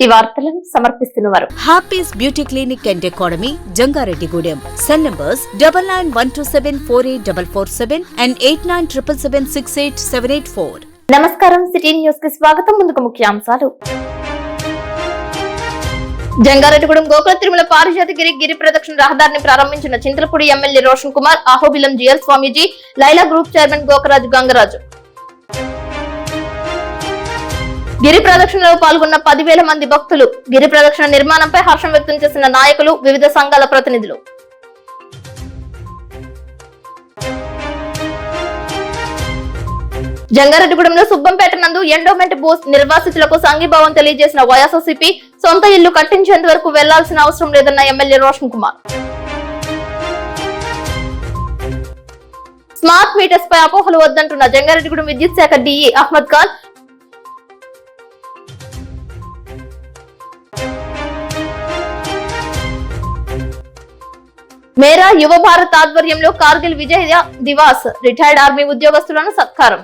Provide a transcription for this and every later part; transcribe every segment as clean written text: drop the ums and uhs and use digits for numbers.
ఈ వార్తలను సమర్పిస్తున్నవారు Happy's beauty clinic and academy, Jangareddygudem. Cell numbers 9912748447 and 8977768784. నమస్కారం, సిటీ న్యూస్ కి స్వాగతం. ముందుకు ముఖ్యాంశాలు. జంగారెడ్డిగూడెం గోకుల తిరుమల పారిజాతగిరి గిరి ప్రదక్షిణ రహదారిని ప్రారంభించిన చింతలపూడి ఎమ్మెల్యే రోషన్ కుమార్, అహోబిలం జిఎల్ స్వామీజీ, లైలా గ్రూప్ చైర్మన్ గోకరాజు గంగరాజు. గిరి ప్రదక్షిణలో పాల్గొన్న 10,000 మంది భక్తులు. గిరి ప్రదక్షిణ నిర్మాణంపై హర్షం వ్యక్తం చేసిన నాయకులు, వివిధ సంఘాల ప్రతినిధులు. జంగారెడ్డిగూడెంలో సుబ్బంపేట నందు ఎండోమెంట్ బోస్ నిర్వాసితులకు సంఘీభావం తెలియజేసిన వైఎస్ఆర్సీపీ, సొంత ఇల్లు కట్టించేంత వరకు వెళ్లాల్సిన అవసరం లేదన్న MLA Roshan Kumar. Smart meters పై అపోహలు వద్దంటున్న జంగారెడ్డిగూడెం విద్యుత్ శాఖ డిఈ అహ్మద్ ఖాన్. మేరా యువ భారత్ ఆధ్వర్యంలో కార్గిల్ విజయ దివాస్ రిటైర్డ్ ఆర్మీ ఉద్యోగస్తులను సత్కారం.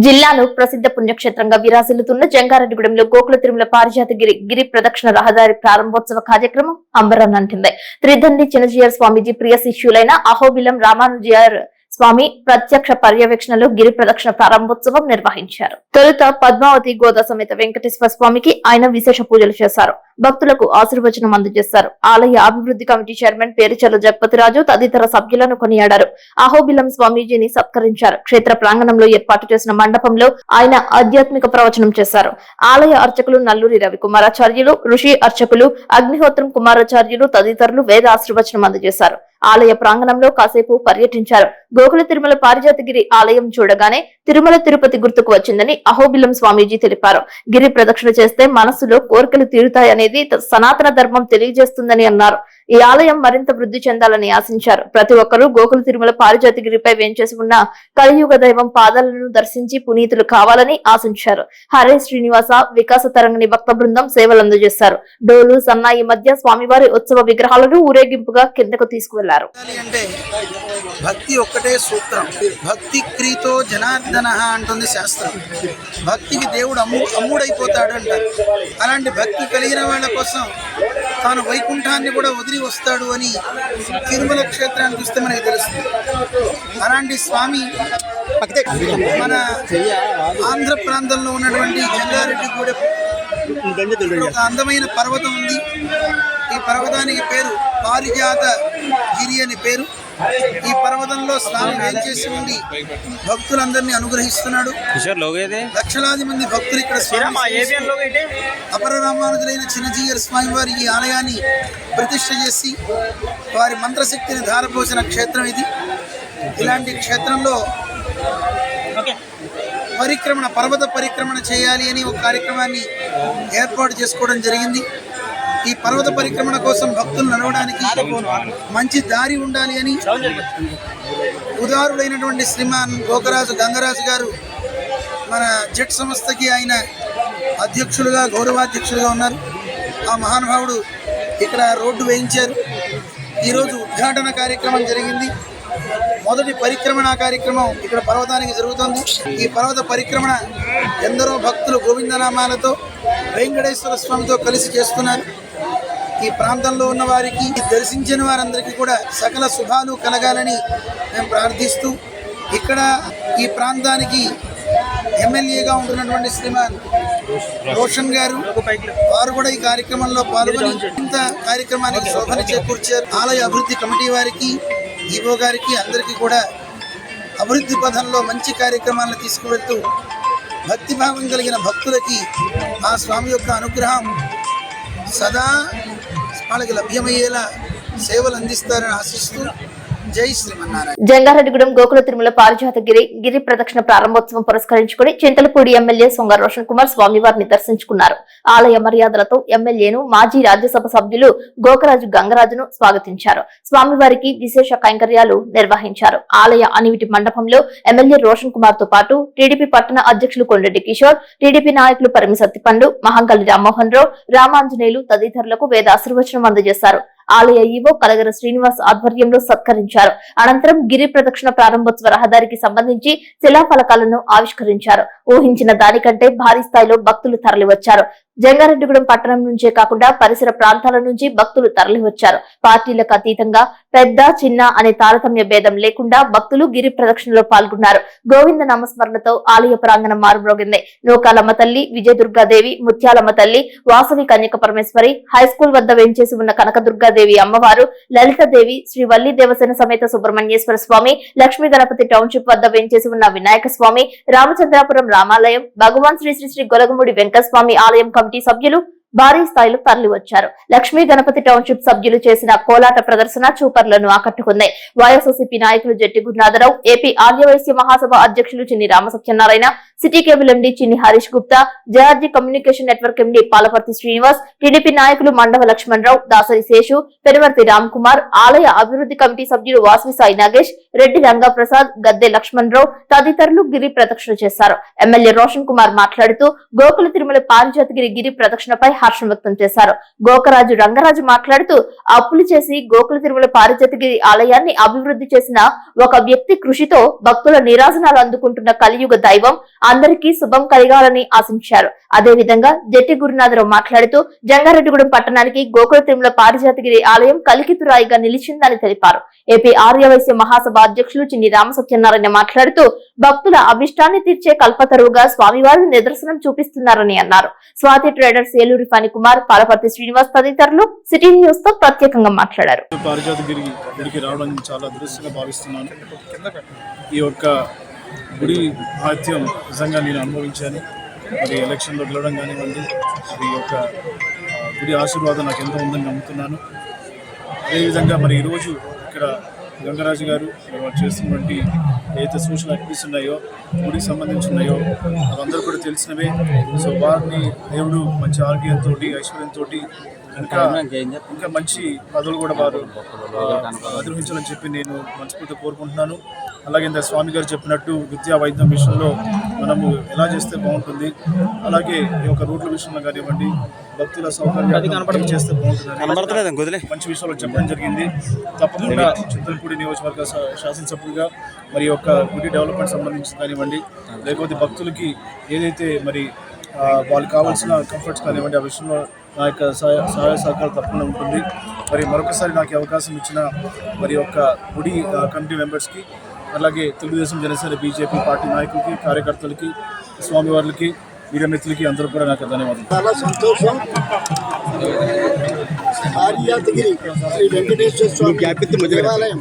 జిల్లాలో ప్రసిద్ధ పుణ్యక్షేత్రంగా విరాజిల్లుతున్న జంగారెడ్డిగూడెంలో గోకుల తిరుమల పారిజాతగిరి గిరి ప్రదక్షిణ రహదారి ప్రారంభోత్సవ కార్యక్రమం అంబరాన్నంటింది. త్రిదండి చిన్నజీయర్ స్వామీజీ ప్రియ శిష్యులైన అహోబిలం రామానుజీయర్ స్వామి ప్రత్యక్ష పర్యవేక్షణలో గిరి ప్రదక్షిణ ప్రారంభోత్సవం నిర్వహించారు. తొలుత పద్మావతి గోదా సమేత వెంకటేశ్వర స్వామికి ఆయన విశేష పూజలు చేశారు. భక్తులకు ఆశీర్వచనం అందజేశారు. ఆలయ అభివృద్ధి కమిటీ చైర్మన్ పేరుచల జగపతిరాజు తదితర సభ్యులను కొనియాడారు. అహోబిలం స్వామీజీని సత్కరించారు. క్షేత్ర ప్రాంగణంలో ఏర్పాటు చేసిన మండపంలో ఆయన ఆధ్యాత్మిక ప్రవచనం చేశారు. ఆలయ అర్చకులు నల్లూరి రవికుమారాచార్యులు, ఋషి అర్చకులు అగ్నిహోత్రం కుమారాచార్యులు తదితరులు వేద ఆశీర్వచనం అందజేశారు. ఆలయ ప్రాంగణంలో కాసేపు పర్యటించారు. గోకుల తిరుమల పారిజాతగిరి ఆలయం చూడగానే తిరుమల తిరుపతి గుర్తుకు వచ్చిందని అహోబిలం స్వామీజీ తెలిపారు. గిరి ప్రదక్షిణ చేస్తే మనసులో కోరికలు తీరుతాయనేది సనాతన ధర్మం తెలియజేస్తుందని అన్నారు. ఈ ఆలయం మరింత వృద్ధి చెందాలని ఆశించారు. ప్రతి ఒక్కరూ గోకుల తిరుమల పారిజాతగిరిపై వేంచేసి ఉన్న కలియుగ దైవం పాదాలను దర్శించి పునీతులు కావాలని ఆశించారు. హరే శ్రీనివాస వికాస తరంగిణి భక్త బృందం సేవలు అందజేశారు. డోలు సన్నాయి మధ్య స్వామివారి ఉత్సవ విగ్రహాలను ఊరేగింపుగా కిందకు తీసుకువెళ్లారు. భక్తి ఒక్కటే సూత్రం. భక్తి క్రీతో జనార్దన అంటుంది శాస్త్రం. భక్తికి దేవుడు అమ్ముడైపోతాడు అంటారు. అలాంటి భక్తి కలిగిన వాళ్ళ కోసం తాను వైకుంఠాన్ని కూడా వదిలి వస్తాడు అని తిరుమల క్షేత్రాన్ని చూస్తే మనకి తెలుస్తుంది. అలాంటి స్వామి మన ఆంధ్ర ప్రాంతంలో ఉన్నటువంటి జంగారెడ్డిగూడెం ఒక అందమైన పర్వతం ఉంది. ఈ పర్వతానికి పేరు పారిజాత గిరి అని పేరు. ఈ పర్వతంలో స్వామి వేంచేసి ఉండి భక్తులందరినీ అనుగ్రహిస్తున్నాడు. లక్షలాది మంది భక్తులు ఇక్కడ అపర రామానుజులైన చిన్నజీయర్ స్వామి వారి ఈ ఆలయాన్ని ప్రతిష్ఠ చేసి వారి మంత్రశక్తిని ధారపోసిన క్షేత్రం ఇది. ఇలాంటి క్షేత్రంలో పరిక్రమణ, పర్వత పరిక్రమణ చేయాలి అని ఒక కార్యక్రమాన్ని ఏర్పాటు చేసుకోవడం జరిగింది. ఈ పర్వత పరిక్రమణ కోసం భక్తులు నడవడానికి మంచి దారి ఉండాలి అని ఉదారుడైనటువంటి శ్రీమాన్ గోకరాజు గంగరాజు గారు మన జెట్ సంస్థకి ఆయన అధ్యక్షులుగా, గౌరవాధ్యక్షులుగా ఉన్నారు. ఆ మహానుభావుడు ఇక్కడ రోడ్డు వేయించారు. ఈరోజు ఉద్ఘాటన కార్యక్రమం జరిగింది. మొదటి పరిక్రమణ కార్యక్రమం ఇక్కడ పర్వతానికి జరుగుతుంది. ఈ పర్వత పరిక్రమణ ఎందరో భక్తులు గోవిందనామాలతో వెంకటేశ్వర స్వామితో కలిసి చేస్తున్నారు. ఈ ప్రాంతంలో ఉన్న వారికి, దర్శించిన వారందరికీ కూడా సకల శుభాలు కలగాలని మేము ప్రార్థిస్తూ, ఇక్కడ ఈ ప్రాంతానికి ఎమ్మెల్యేగా ఉంటున్నటువంటి శ్రీమాన్ రోషన్ గారు వారు కూడా ఈ కార్యక్రమంలో పాల్గొని ఇంత కార్యక్రమానికి శోభన చేకూర్చారు. ఆలయ అభివృద్ధి కమిటీ వారికి, ఈవో గారికి అందరికీ కూడా అభివృద్ధి పథంలో మంచి కార్యక్రమాలను తీసుకువెళ్తూ భక్తిభావం కలిగిన భక్తులకి ఆ స్వామి యొక్క అనుగ్రహం సదా వాళ్ళకి లభ్యమయ్యేలా సేవలు అందిస్తారని ఆశిస్తూ జై శ్రీమన్నారాయణ. జంగారెడ్డిగూడెం గోకుల తిరుమల పారిజాతగిరి గిరి ప్రదక్షిణ ప్రారంభోత్సవం పురస్కరించుకుని చింతలపూడి ఎమ్మెల్యే సొంగ రోషన్ కుమార్ స్వామివారిని దర్శించుకున్నారు. ఆలయ మర్యాదలతో ఎమ్మెల్యేను మాజీ రాజ్యసభ సభ్యులు గోకరాజు గంగరాజును స్వాగతించారు. స్వామివారికి విశేష కైంకర్యాలు నిర్వహించారు. ఆలయ అనివిటి మండపంలో ఎమ్మెల్యే రోషన్ కుమార్ తో పాటు టీడీపీ పట్టణ అధ్యక్షులు కొండెడ్డి కిషోర్, టీడీపీ నాయకులు పరిమి సత్తిపండు, మహంకల్లి రామ్మోహన్ రావు, రామాంజనేయులు తదితరులకు వేద ఆశీర్వచనం అందజేశారు. ఆలయ ఈవో కలగర శ్రీనివాస్ ఆధ్వర్యంలో సత్కరించారు. అనంతరం గిరి ప్రదక్షిణ ప్రారంభోత్సవ రహదారికి సంబంధించి శిలాఫలకాలను ఆవిష్కరించారు. ఊహించిన దానికంటే భారీ స్థాయిలో భక్తులు తరలివచ్చారు. జంగారెడ్డిగూడెం పట్టణం నుంచే కాకుండా పరిసర ప్రాంతాల నుంచి భక్తులు తరలివచ్చారు. పార్టీలకు అతీతంగా పెద్ద చిన్న అనే తారతమ్య భేదం లేకుండా భక్తులు గిరి ప్రదక్షిణలో పాల్గొన్నారు. గోవింద నామస్మరణతో ఆలయ ప్రాంగణం మారుమ్రోగింది. నూకాలమ్మ తల్లి, విజయదుర్గాదేవి, ముత్యాలమ్మ తల్లి, వాసవి కన్యక పరమేశ్వరి, హైస్కూల్ వద్ద వేంచేసి ఉన్న కనకదుర్గాదేవి అమ్మవారు, లలితాదేవి, శ్రీ వల్లి దేవసేన సమేత సుబ్రహ్మణ్యేశ్వర స్వామి, లక్ష్మీ గణపతి టౌన్షిప్ వద్ద వేంచేసి ఉన్న వినాయక స్వామి, రామచంద్రాపురం రామాలయం, భగవాన్ శ్రీ శ్రీ శ్రీ గొలగముడి వెంకటస్వామి ఆలయం కమిటీ సభ్యులు భారీ స్థాయిలో తరలివచ్చారు. లక్ష్మీ గణపతి టౌన్షిప్ సభ్యులు చేసిన కోలాట ప్రదర్శన చూపర్లను ఆకట్టుకుంది. వైఎస్ఆర్సీపీ నాయకులు జట్టి గురునాథరావు, ఏపీ ఆర్యవైశ్య మహాసభ అధ్యక్షులు చిన్ని రామసత్యనారాయణ, సిటీ కేబుల్ ఎండీ చిన్ని Harish Gupta, JRG communication network MD Palaparthi Srinivas, TDP నాయకులు మండవ లక్ష్మణరావు, దాసరి శేషు, పెనుమర్తి రామ్ కుమార్, ఆలయ అభివృద్ధి కమిటీ సభ్యులు వాసవి సాయి నాగేష్, రెడ్డి రంగప్రసాద్, గద్దె లక్ష్మణరావు తదితరులు గిరి ప్రదక్షిణ చేశారు. ఎమ్మెల్యే రోషన్ కుమార్ మాట్లాడుతూ గోకుల తిరుమల పారిజాతగిరి గిరి ప్రదక్షిణపై హర్షం వ్యక్తం చేశారు. గోకరాజు రంగరాజు మాట్లాడుతూ అప్పులు చేసి గోకుల తిరుమల పారిజాతగిరి ఆలయాన్ని అభివృద్ధి చేసిన ఒక వ్యక్తి కృషితో భక్తుల నీరాజనాలు అందుకుంటున్న కలియుగ దైవం అందరికీ శుభం కలగాలని ఆశించారు. అదేవిధంగా జట్టి గురునాథరావు మాట్లాడుతూ జంగారెడ్డిగూడెం పట్టణానికి గోకుల తిరుమల పారిజాతగిరి ఆలయం కలికితురాయిగా నిలిచిందని తెలిపారు. ఏపీ ఆర్యవైశ్య మహాసభ అధ్యక్షులు చిన్ని రామసత్యనారాయణ మాట్లాడుతూ భక్తుల అభిష్టాన్ని తీర్చే కల్పతరువుగా స్వామివారు నిదర్శనం చూపిస్తున్నారని అన్నారు. స్వాతి ట్రేడర్స్ ఏలూరి ఫణి కుమార్, పాలపర్తి శ్రీనివాస్ తదితరులు సిటీ న్యూస్ తో ప్రత్యేకంగా మాట్లాడారు. పారిజాతగిరికి రావడం చాలా అదృష్టంగా భావిస్తున్నాను. ఈ యొక్క గుడి మహత్యం నిజంగా నేను అనుభవించాను. మరి ఎలక్షన్లో గెలవడం కానివ్వండి, ఈ యొక్క గుడి ఆశీర్వాదం నాకు ఎంతో ఉందని నమ్ముతున్నాను. అదేవిధంగా మరి ఈరోజు ఇక్కడ గంగరాజు గారు వాళ్ళు చేస్తున్నటువంటి ఏదైతే సోషల్ యాక్టివిటీస్ ఉన్నాయో, గుడికి సంబంధించి ఉన్నాయో అవందరూ కూడా తెలిసినవే. సో వారిని దేవుడు మంచి ఆరోగ్యంతో, ఐశ్వర్యంతో ఇంకా మంచి పదవులు కూడా వారు అధిరోహించాలని చెప్పి నేను మనస్ఫూర్తిగా కోరుకుంటున్నాను. అలాగే ఇంత స్వామి గారు చెప్పినట్టు విద్యా వైద్యం విషయంలో మనము ఎలా చేస్తే బాగుంటుంది, అలాగే ఈ యొక్క రోడ్ల విషయంలో కానివ్వండి, భక్తుల సౌకర్యాలు చేస్తే బాగుంటుంది, మంచి విషయాలు చెప్పడం జరిగింది. తప్పకుండా చింతలపూడి నియోజకవర్గ శాసనసభ్యులుగా మరి యొక్క గుడి డెవలప్మెంట్ సంబంధించి కానివ్వండి, లేకపోతే భక్తులకి ఏదైతే మరి వాళ్ళకి కావాల్సిన కంఫర్ట్స్ కానివ్వండి, ఆ విషయంలో నా యొక్క సహాయ సహకారం తప్పకుండా ఉంటుంది. మరి మరొకసారి నాకు అవకాశం ఇచ్చిన మరి యొక్క గుడి కమిటీ మెంబర్స్కి, అలాగే తెలుగుదేశం, జనసేన, బీజేపీ పార్టీ నాయకులకి, కార్యకర్తలకి, స్వామివార్లకి, మీడియా మిత్రులకి అందరూ కూడా నాకు ధన్యవాదాలు. చాలా సంతోషం. పారిజాతగిరి శ్రీ వెంకటేశ్వర స్వామి దేవాలయం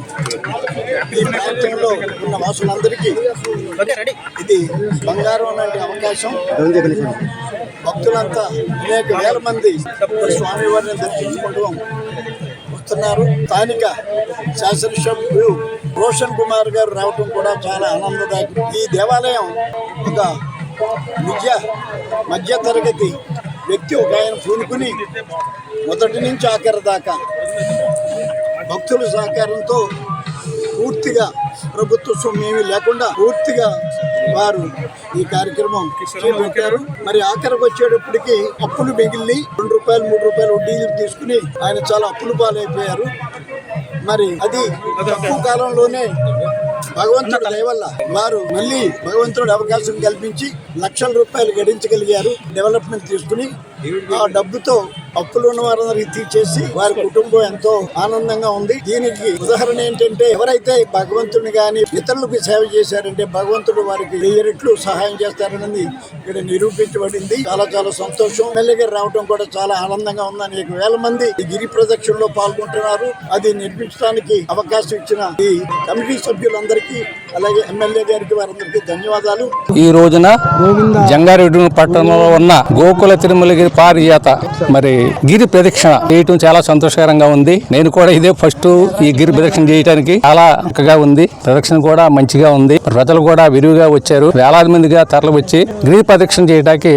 ఈ ప్రాంతంలో ఉన్న వాసులందరికీ ఇది బంగారం లాంటి అవకాశం. భక్తులంతా అనేక వేల మంది స్వామివారిని దర్శించుకుంటూ వస్తున్నారు. స్థానిక శాసనసభ్యులు రోషన్ కుమార్ గారు రావటం కూడా చాలా ఆనందదాయకం. ఈ దేవాలయం ఒక మధ్య తరగతి వ్యక్తి ఒక ఆయన పూనుకుని మొదటి నుంచి ఆఖరి దాకా భక్తుల సహకారంతో పూర్తిగా ప్రభుత్వ సొమ్మేమీ లేకుండా పూర్తిగా వారు ఈ కార్యక్రమం చేపట్టారు. మరి ఆఖరికి వచ్చేటప్పటికి అప్పులు మిగిలి ₹2, ₹3 వడ్డీలు తీసుకుని ఆయన చాలా అప్పులు పాలైపోయారు. మరి అది తక్కువ కాలంలోనే భగవంతుడి దయ వల్ల వారు మళ్ళీ భగవంతుడి అవకాశం కల్పించి లక్షల రూపాయలు గడించగలిగారు. డెవలప్మెంట్ తీసుకుని ఆ డబ్బుతో అప్పులు ఉన్న వారందరికీ తీర్చేసి వారి కుటుంబం ఎంతో ఆనందంగా ఉంది. దీనికి ఉదాహరణ ఏంటంటే, ఎవరైతే భగవంతుని గాని ఇతరులకు సేవ చేశారంటే భగవంతుడు వారికి 1000 రెట్లు సహాయం చేస్తారన్నది ఇక్కడ నిరూపించబడింది. చాలా చాలా సంతోషం. ఎమ్మెల్యే గారు రావడం కూడా చాలా ఆనందంగా ఉంది. అనేక వేల మంది ఈ గిరి ప్రదక్షిణలో పాల్గొంటున్నారు. అది నిర్మించడానికి అవకాశం ఇచ్చిన ఈ కమిటీ సభ్యులందరికీ, అలాగే ఎమ్మెల్యే గారికి, వారందరికీ ధన్యవాదాలు. ఈ రోజున జంగారెడ్డి పట్టణంలో ఉన్న గోకుల తిరుమలగిరి పారిజాత మరి గిరి ప్రదక్షిణ చేయటం చాలా సంతోషకరంగా ఉంది. నేను కూడా ఇదే ఫస్ట్ ఈ గిరి ప్రదక్షిణ చేయడానికి చాలా చక్కగా ఉంది. ప్రదక్షిణ కూడా మంచిగా ఉంది. ప్రజలు కూడా విరివిగా వచ్చారు. వేలాది మందిగా తరలి వచ్చి గిరి ప్రదక్షిణ చేయడానికి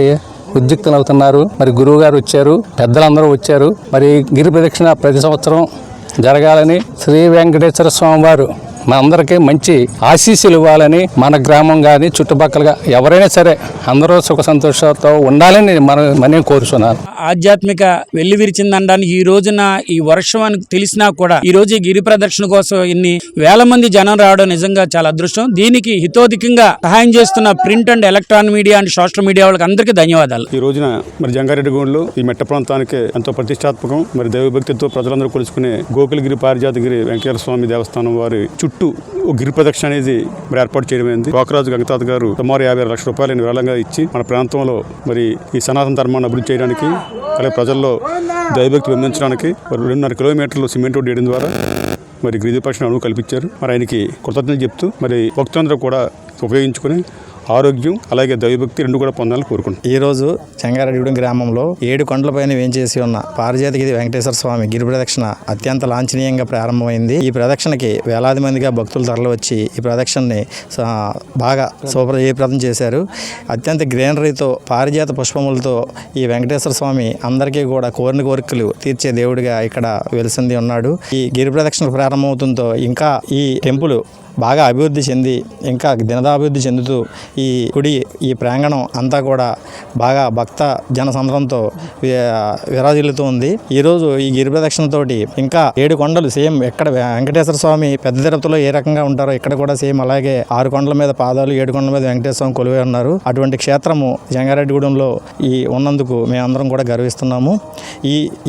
ఉద్యుక్తులు అవుతున్నారు. మరి గురువు గారు వచ్చారు, పెద్దలందరూ వచ్చారు. మరి గిరి ప్రదక్షిణ ప్రతి సంవత్సరం జరగాలని శ్రీ వెంకటేశ్వర స్వామి వారు మా అందరికీ మంచి ఆశీస్సులు ఇవ్వాలని మన గ్రామం కానీ చుట్టుపక్కల ఎవరైనా సరే అందరూ సుఖ సంతోషాలతో ఉండాలని మనం కోరుతున్నాను. ఆధ్యాత్మిక వెల్లివిరిచిందనడానికి ఈ రోజున ఈ వర్షం అని తెలిసినా కూడా ఈ రోజు ఈ గిరి ప్రదక్షిణ కోసం ఇన్ని వేల మంది జనం రావడం నిజంగా చాలా అదృష్టం. దీనికి హితోధికంగా సహాయం చేస్తున్న print and electronic media and social media వాళ్ళకి అందరికీ ధన్యవాదాలు. ఈ రోజున మరి జంగారెడ్డిగూడెంలో ఈ మెట్ట ప్రాంతానికి ఎంతో ప్రతిష్టాత్మకం మరి దైవభక్తితో ప్రజలందరూ కొలుసుకునే గోకులగిరి పారిజాతగిరి వెంకటేశ్వర స్వామి దేవస్థానం వారి చుట్టూ ఒక గిరి ప్రదక్షిణ అనేది మరి ఏర్పాటు చేయడమైంది. గోకరాజు గంగతాత గారు సుమారు 50 లక్షల రూపాయలను విరాళంగా ఇచ్చి మన ప్రాంతంలో మరి ఈ సనాతన ధర్మాన్ని అభివృద్ధి చేయడానికి అలాగే ప్రజల్లో దైవభక్తి పెంచడానికి 2.5 కిలోమీటర్లు సిమెంట్ రోడ్డు వేయడం ద్వారా మరి గిరి ప్రదక్షిణ అనువు కల్పించారు. మరి ఆయనకి కృతజ్ఞతలు చెప్తూ మరి భక్తులందరూ కూడా ఉపయోగించుకుని ఆరోగ్యం అలాగే దైవభక్తి రెండు కూడా పొందాలని కోరుకుంటున్నాం. ఈ రోజు జంగారెడ్డిగూడెం గ్రామంలో 7 కొండలపైన వేంచేసి ఉన్న పారిజాతగిరి వెంకటేశ్వర స్వామి గిరి ప్రదక్షిణ అత్యంత లాంఛనీయంగా ప్రారంభమైంది. ఈ ప్రదక్షిణకి వేలాది మందిగా భక్తులు తరలివచ్చి ఈ ప్రదక్షిణని బాగా జయప్రదం చేశారు. అత్యంత గ్రీనరీతో పారిజాత పుష్పములతో ఈ వెంకటేశ్వర స్వామి అందరికీ కూడా కోరిన కోరికలు తీర్చే దేవుడిగా ఇక్కడ వెలిసింది ఉన్నాడు. ఈ గిరి ప్రదక్షిణ ప్రారంభమవుతుందో ఇంకా ఈ టెంపుల్ బాగా అభివృద్ధి చెంది ఇంకా దినదాభివృద్ధి చెందుతూ ఈ గుడి ఈ ప్రాంగణం అంతా కూడా బాగా భక్త జనసంద్రంతో విరాజిల్లుతూ ఉంది. ఈరోజు ఈ గిరి ప్రదక్షిణతోటి ఇంకా 7 కొండలు సేమ్ ఎక్కడ వెంకటేశ్వర స్వామి పెద్ద తిరుపతిలో ఏ రకంగా ఉంటారో ఇక్కడ కూడా సేమ్ అలాగే 6 కొండల మీద పాదాలు 7 కొండల మీద వెంకటేశ్వర స్వామి కొలువై ఉన్నారు. అటువంటి క్షేత్రము జంగారెడ్డిగూడెంలో మేమందరం కూడా గర్విస్తున్నాము.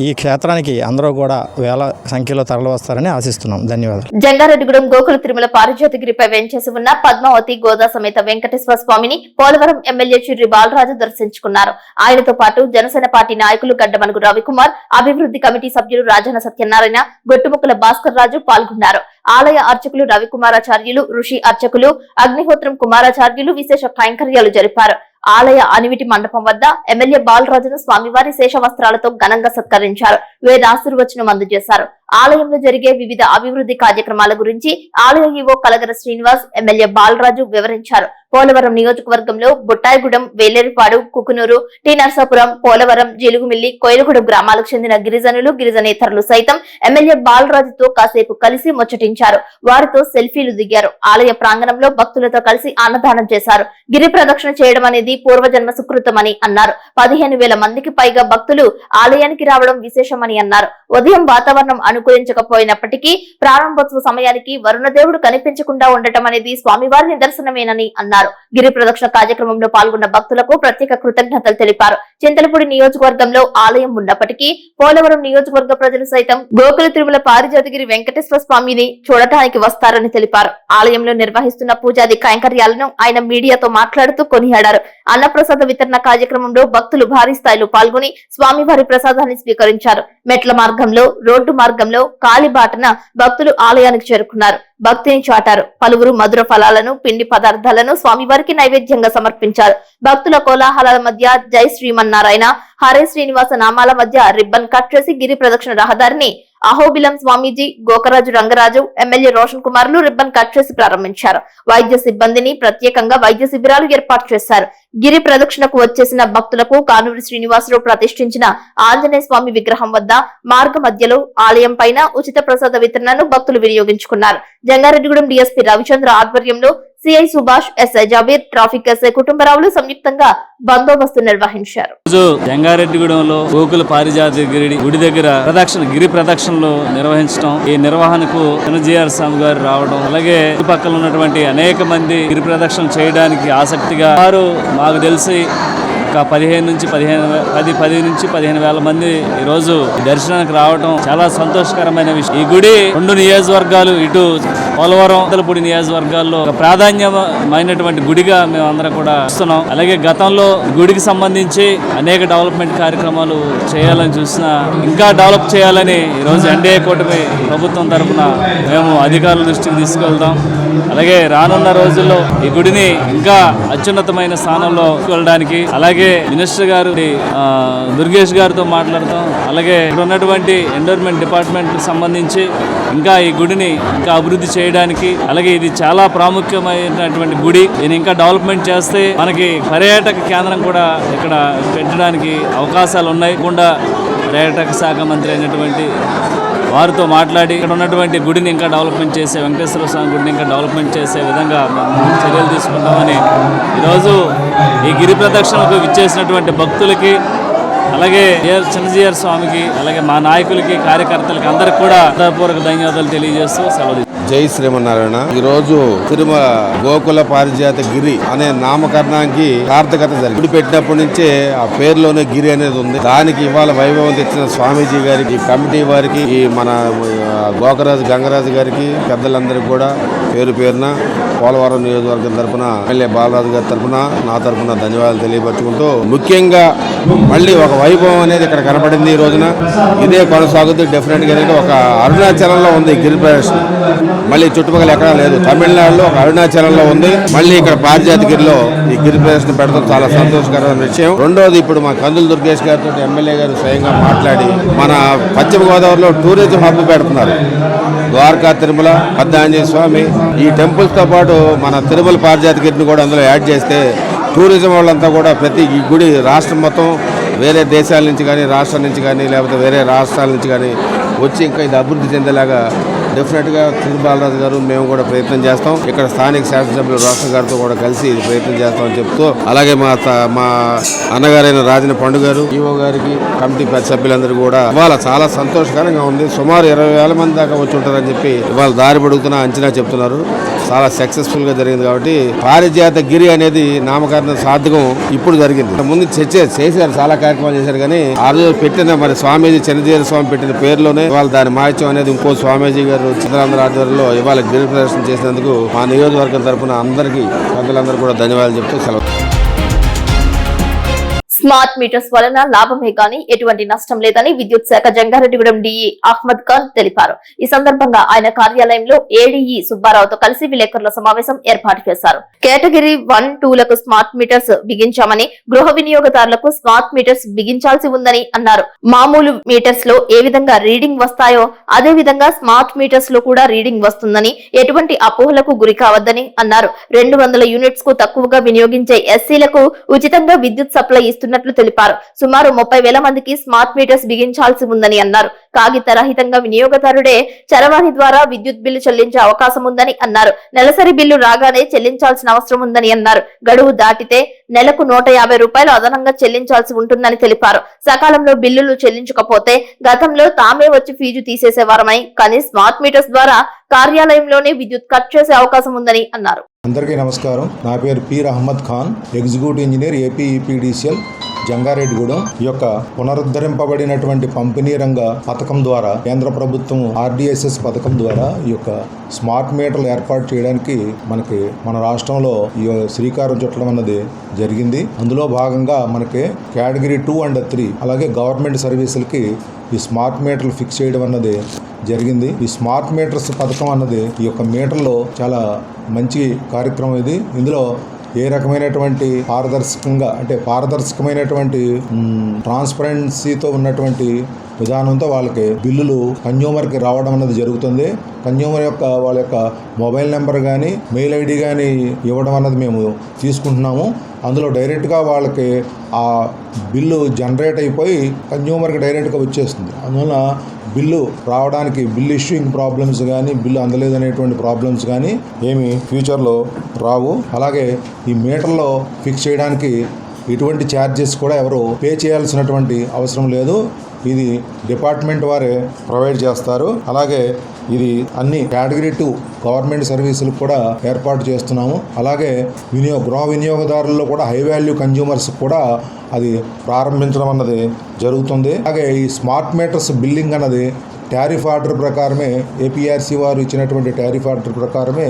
ఈ క్షేత్రానికి అందరూ కూడా వేల సంఖ్యలో తరలి వస్తారని ఆశిస్తున్నాం. ధన్యవాదాలు. జంగారెడ్డిగూడెం గోకుల తిరుమల పారిజాతగిరిపై వెంచేసి ఉన్న పద్మావతి గోదా సమేత వెంకటేశ్వర స్వామిని పోలవరం ఎమ్మెల్యే చిర్రి బాలరాజు దర్శించుకున్నారు. ఆయనతో పాటు జనసేన పార్టీ నాయకులు గడ్డమనుగు రవికుమార్, అభివృద్ధి కమిటీ సభ్యులు రాజన్న సత్యనారాయణ, గొట్టుముక్కల భాస్కర్ రాజు పాల్గొన్నారు. ఆలయ అర్చకులు రవికుమారాచార్యులు, ఋషి అర్చకులు అగ్నిహోత్రం కుమారాచార్యులు విశేష కైంకర్యాలు జరిపారు. ఆలయ అనివిటి మండపం వద్ద ఎమ్మెల్యే బాలరాజును స్వామివారి శేష వస్త్రాలతో ఘనంగా సత్కరించారు. వేదాశీర్వచనం అందజేశారు. ఆలయంలో జరిగే వివిధ అభివృద్ధి కార్యక్రమాల గురించి ఆలయ ఈవో కలగర శ్రీనివాస్, ఎమ్మెల్యే బాలరాజు వివరించారు. పోలవరం నియోజకవర్గంలో బుట్టాయిగూడెం, వేలేరుపాడు, కుకునూరు, టి నర్సాపురం, పోలవరం, జీలుగుమిల్లి, కోయిలగూడెం గ్రామాలకు చెందిన గిరిజనులు, గిరిజనేతరులు సైతం ఎమ్మెల్యే బాలరాజుతో కాసేపు కలిసి ముచ్చటించారు. వారితో సెల్ఫీలు దిగారు. ఆలయ ప్రాంగణంలో భక్తులతో కలిసి అన్నదానం చేశారు. గిరి ప్రదక్షిణ చేయడం అనేది పూర్వజన్మ సుకృతమని అన్నారు. 15,000 మందికి పైగా భక్తులు ఆలయానికి రావడం విశేషమని అన్నారు. ఉదయం వాతావరణం అనుకూలించకపోయినప్పటికీ ప్రారంభోత్సవ సమయానికి వరుణదేవుడు కనిపించకుండా ఉండటం అనేది స్వామివారి నిదర్శనమేనని అన్నారు. గిరి ప్రదక్షిణ కార్యక్రమంలో పాల్గొన్న భక్తులకు ప్రత్యేక కృతజ్ఞతలు తెలిపారు. చింతలపూడి నియోజకవర్గంలో ఆలయం ఉన్నప్పటికీ పోలవరం నియోజకవర్గ ప్రజలు సైతం గోకుల తిరుమల పారిజాతగిరి వెంకటేశ్వర స్వామిని చూడటానికి వస్తారని తెలిపారు. ఆలయంలో నిర్వహిస్తున్న పూజాది కైంకర్యాలను ఆయన మీడియాతో మాట్లాడుతూ కొనియాడారు. అన్నప్రసాద వితరణ కార్యక్రమంలో భక్తులు భారీ స్థాయిలో పాల్గొని స్వామివారి ప్రసాదాన్ని స్వీకరించారు. మెట్ల మార్గంలో, రోడ్డు మార్గంలో, కాలిబాటన భక్తులు ఆలయానికి చేరుకున్నారు. భక్తిని చాటారు. పలువురు మధుర ఫలాలను, పిండి పదార్థాలను స్వామివారికి నైవేద్యంగా సమర్పించారు. భక్తుల కోలాహలాల మధ్య జై శ్రీమన్నారాయణ, హరే శ్రీనివాస నామాల మధ్య రిబ్బన్ కట్ చేసి గిరి ప్రదక్షిణ రహదారిని అహోబిలం స్వామీజీ, గోకరాజు రంగరాజు, ఎమ్మెల్యే రోషన్ కుమార్లు రిబ్బన్ కట్ చేసి ప్రారంభించారు. వైద్య సిబ్బందిని ప్రత్యేకంగా వైద్య శిబిరాలు ఏర్పాటు చేశారు. గిరి ప్రదక్షిణకు వచ్చేసిన భక్తులకు కానూరి శ్రీనివాసరావు ప్రతిష్ఠించిన ఆంజనేయ స్వామి విగ్రహం వద్ద మార్గ మధ్యలో ఆలయం పైన ఉచిత ప్రసాద వితరణను భక్తులు వినియోగించుకున్నారు. జంగారెడ్డిగూడెం డీఎస్పీ రవిచంద్ర ఆధ్వర్యంలో CI Subhash, SI Jabir, traffic SI కుటుంబరావులు సంయుక్తంగా బందోబస్తు నిర్వహించారు. జంగారెడ్డిగూడెంలో గోకుల పారిజాతగిరి గుడి దగ్గర గిరి ప్రదక్షిణలు నిర్వహించడం, ఈ నిర్వహణకు చిన్నజీఆర్ స్వామి గారు రావడం, అలాగే చుట్టుపక్కల ఉన్నటువంటి అనేక మంది గిరి ప్రదక్షిణ చేయడానికి ఆసక్తిగా వారు మాకు తెలిసి ఒక 10 నుంచి 15,000 మంది ఈ రోజు దర్శనానికి రావడం చాలా సంతోషకరమైన విషయం. ఈ గుడి 2 నియోజకవర్గాలు, ఇటు పోలవరం, చింతలపూడి నియోజకవర్గాల్లో ఒక ప్రాధాన్యమైనటువంటి గుడిగా మేము అందరం కూడా చూస్తున్నాం. అలాగే గతంలో గుడికి సంబంధించి అనేక డెవలప్మెంట్ కార్యక్రమాలు చేయాలని చూసినా ఇంకా డెవలప్ చేయాలని ఈరోజు ఎన్డీఏ కూటమి ప్రభుత్వం తరఫున మేము అధికారుల దృష్టికి తీసుకెళ్తాం. అలాగే రానున్న రోజుల్లో ఈ గుడిని ఇంకా అత్యున్నతమైన స్థానంలో వెళ్ళడానికి, అలాగే మినిస్టర్ గారు దుర్గేష్ గారితో మాట్లాడతాం. అలాగే ఇక్కడ ఉన్నటువంటి ఎన్విరాన్మెంట్ డిపార్ట్మెంట్ సంబంధించి ఇంకా ఈ గుడిని ఇంకా అభివృద్ధి చేయడానికి, అలాగే ఇది చాలా ప్రాముఖ్యమైనటువంటి గుడి, దీన్ని ఇంకా డెవలప్మెంట్ చేస్తే మనకి పర్యాటక కేంద్రం కూడా ఇక్కడ పెట్టడానికి అవకాశాలు ఉన్నాయి. పర్యాటక శాఖ మంత్రి అయినటువంటి వారితో మాట్లాడి ఇక్కడ ఉన్నటువంటి గుడిని ఇంకా డెవలప్మెంట్ చేసే, వెంకటేశ్వర స్వామి గుడిని ఇంకా డెవలప్మెంట్ చేసే విధంగా మేము చర్యలు తీసుకుంటామని ఈరోజు ఈ గిరి ప్రదక్షిణకు విచ్చేసినటువంటి భక్తులకి, అలాగే చిన్నజీఆర్ స్వామికి, అలాగే మా నాయకులకి, కార్యకర్తలకి అందరికి కూడా హృదయపూర్వక ధన్యవాదాలు తెలియజేస్తూ సెలవు. జై శ్రీమన్నారాయణ. ఈరోజు తిరుమల గోకుల పారిజాత గిరి అనే నామకరణానికి సార్థకత జరిగింది. గుడి పెట్టినప్పటి నుంచే ఆ పేరులోనే గిరి అనేది ఉంది. దానికి ఇవాళ వైభవం తెచ్చిన స్వామీజీ గారికి, కమిటీ వారికి, ఈ మన గోకరాజు గంగరాజు గారికి, పెద్దలందరికీ కూడా పేరు పేరున పోలవరం నియోజకవర్గం తరఫున ఎమ్మెల్యే బాలరాజు గారి తరఫున, నా తరఫున ధన్యవాదాలు తెలియపరుచుకుంటూ, ముఖ్యంగా మళ్ళీ ఒక వైభవం అనేది ఇక్కడ కనపడింది. ఈ రోజున ఇదే కొనసాగుతూ డెఫినెట్ గా ఒక అరుణాచలంలో ఉంది గిరి ప్రదర్శన. మళ్ళీ చుట్టుపక్కల ఎక్కడా లేదు. తమిళనాడులో ఒక అరుణాచలంలో ఉంది. మళ్ళీ ఇక్కడ పారిజాతగిరిలో ఈ గిరి ప్రదర్శన పెడతాం చాలా సంతోషకరమైన విషయం. రెండోది, ఇప్పుడు మా కందుల దుర్గేష్ గారితో ఎమ్మెల్యే గారు స్వయంగా మాట్లాడి మన పశ్చిమ గోదావరిలో టూరిజం హబ్ పెడుతున్నారు. ద్వారకా, తిరుమల, పెద్దాంజనేయ స్వామి ఈ టెంపుల్స్ తో పాటు మన తిరుమల పారిజాతగిరిని కూడా అందులో యాడ్ చేస్తే టూరిజం వాళ్ళంతా కూడా ప్రతి ఈ గుడి రాష్ట్రం మొత్తం వేరే దేశాల నుంచి కానీ, రాష్ట్రాల నుంచి కానీ, లేకపోతే వేరే రాష్ట్రాల నుంచి కానీ వచ్చి ఇంకా ఇది అభివృద్ధి చెందేలాగా డెఫినెట్గా బాలరాజు గారు మేము కూడా ప్రయత్నం చేస్తాం. ఇక్కడ స్థానిక శాసనసభ్యులు రాష్ట్ర గారితో కూడా కలిసి ఇది ప్రయత్నం చేస్తామని చెప్తూ, అలాగే మా అన్నగారైన రాజన పండు గారు, ఈవో గారికి, కమిటీ సభ్యులందరూ కూడా ఇవాళ చాలా సంతోషకరంగా ఉంది. సుమారు 20,000 మంది దాకా వచ్చి ఉంటారని చెప్పి ఇవాళ దారి పడుగుతున్న అంచనా చెప్తున్నారు. చాలా సక్సెస్ఫుల్ గా జరిగింది. కాబట్టి పారిజాత గిరి అనేది నామకరణ సార్థకం ఇప్పుడు జరిగింది. ముందు చేశారు, చాలా కార్యక్రమాలు చేశారు, కానీ ఆ రోజు పెట్టిన మరి స్వామీజీ చిన్నజీఆర్ స్వామి పెట్టిన పేరులోనే ఇవాళ దాని మాహిత్యం అనేది ఇంకో స్వామీజీ గారు చిత్రాంధ్ర ఆధ్వర్యంలో ఇవాళ గిరి ప్రదర్శన చేసినందుకు మా నియోజకవర్గం తరఫున అందరికీ, పెద్దలందరూ కూడా ధన్యవాదాలు చెప్తూ సెలవు. స్మార్ట్ మీటర్స్ వలన లాభమే కానీ ఎటువంటి నష్టం లేదని విద్యుత్ శాఖ జంగారెడ్డిగూడెం డిఈ అహ్మద్ ఖాన్ తెలిపారు. ఈ సందర్భంగా ఆయన కార్యాలయంలో ఏడీఈ సుబ్బారావుతో కలిసి విలేకరుల సమావేశం ఏర్పాటు చేశారు. కేటగిరీ 1, 2లకు స్మార్ట్ మీటర్స్ బిగించామని, గృహ వినియోగదారులకు స్మార్ట్ మీటర్స్ బిగించాల్సి ఉందని అన్నారు. మామూలు మీటర్స్ లో ఏ విధంగా రీడింగ్ వస్తాయో అదే విధంగా స్మార్ట్ మీటర్స్ లో కూడా రీడింగ్ వస్తుందని, ఎటువంటి అపోహలకు గురి కావద్దని అన్నారు. 200 యూనిట్స్ కు తక్కువగా వినియోగించే ఎస్సీలకు ఉచితంగా విద్యుత్ సప్లై ఇస్తున్నట్లు తెలిపారు. సుమారు 30,000 మందికి స్మార్ట్ మీటర్స్ బిగించాల్సి ఉందని అన్నారు. కాగిత రహితంగా వినియోగదారుడే చరవాణి ద్వారా విద్యుత్ బిల్లు చెల్లించే అవకాశం ఉందని అన్నారు. నెలసరి బిల్లు రాగానే చెల్లించాల్సిన అవసరం ఉందని అన్నారు. గడువు దాటితే నెలకు 150 రూపాయలు అదనంగా చెల్లించాల్సి ఉంటుందని తెలిపారు. సకాలంలో బిల్లులు చెల్లించకపోతే గతంలో తామే వచ్చి ఫీజు తీసేసేవారమై, కానీ స్మార్ట్ మీటర్స్ ద్వారా కార్యాలయంలోనే విద్యుత్ కట్ చేసే అవకాశం ఉందని అన్నారు. అందరికీ నమస్కారం. నా పేరు Peer Ahmed Khan, executive engineer, AP EPDCL, Jangareddygudem. ఈ యొక్క పునరుద్ధరింపబడినటువంటి పంపిణీ రంగ పథకం ద్వారా, కేంద్ర ప్రభుత్వం ఆర్డీఎస్ఎస్ పథకం ద్వారా ఈ యొక్క స్మార్ట్ మీటర్లు ఏర్పాటు చేయడానికి మన రాష్ట్రంలో ఈ శ్రీకారం చుట్టడం అన్నది జరిగింది. అందులో భాగంగా మనకి కేటగిరీ 2 and 3 అలాగే గవర్నమెంట్ సర్వీసులకి ఈ స్మార్ట్ మీటర్లు ఫిక్స్ చేయడం అన్నది జరిగింది. ఈ స్మార్ట్ మీటర్స్ పథకం అన్నది ఈ యొక్క మీటర్లో చాలా మంచి కార్యక్రమం ఇది. ఇందులో ఏ రకమైనటువంటి పారదర్శకమైనటువంటి ట్రాన్స్పరెన్సీతో ఉన్నటువంటి విధానంతో వాళ్ళకి బిల్లులు కన్జ్యూమర్కి రావడం అన్నది జరుగుతుంది. కన్జ్యూమర్ వాళ్ళ యొక్క మొబైల్ నెంబర్ కానీ, మెయిల్ ఐడి కానీ ఇవ్వడం అన్నది మేము తీసుకుంటున్నాము. అందులో డైరెక్ట్గా వాళ్ళకి ఆ బిల్లు జనరేట్ అయిపోయి కన్జ్యూమర్కి డైరెక్ట్గా వచ్చేస్తుంది. అందువల్ల బిల్లు రావడానికి, బిల్లు ఇష్యూయింగ్ ప్రాబ్లమ్స్ కానీ, బిల్లు అందలేదనేటువంటి ప్రాబ్లమ్స్ కానీ ఏమి ఫ్యూచర్లో రావు. అలాగే ఈ మీటర్లో ఫిక్స్ చేయడానికి ఎటువంటి ఛార్జెస్ కూడా ఎవరు పే చేయాల్సినటువంటి అవసరం లేదు. ఇది డిపార్ట్మెంట్ వారే ప్రొవైడ్ చేస్తారు. అలాగే ఇది అన్ని కేటగిరీ 2 గవర్నమెంట్ సర్వీసులకు కూడా ఏర్పాటు చేస్తున్నాము. అలాగే గృహ వినియోగదారుల్లో కూడా హై వాల్యూ కన్జ్యూమర్స్ కూడా అది ప్రారంభించడం అన్నది జరుగుతుంది. అలాగే ఈ స్మార్ట్ మీటర్స్ బిల్లింగ్ అన్నది టారిఫ్ ఆర్డర్ ప్రకారమే, ఏపీఆర్సీ వారు ఇచ్చినటువంటి టారిఫ్ ఆర్డర్ ప్రకారమే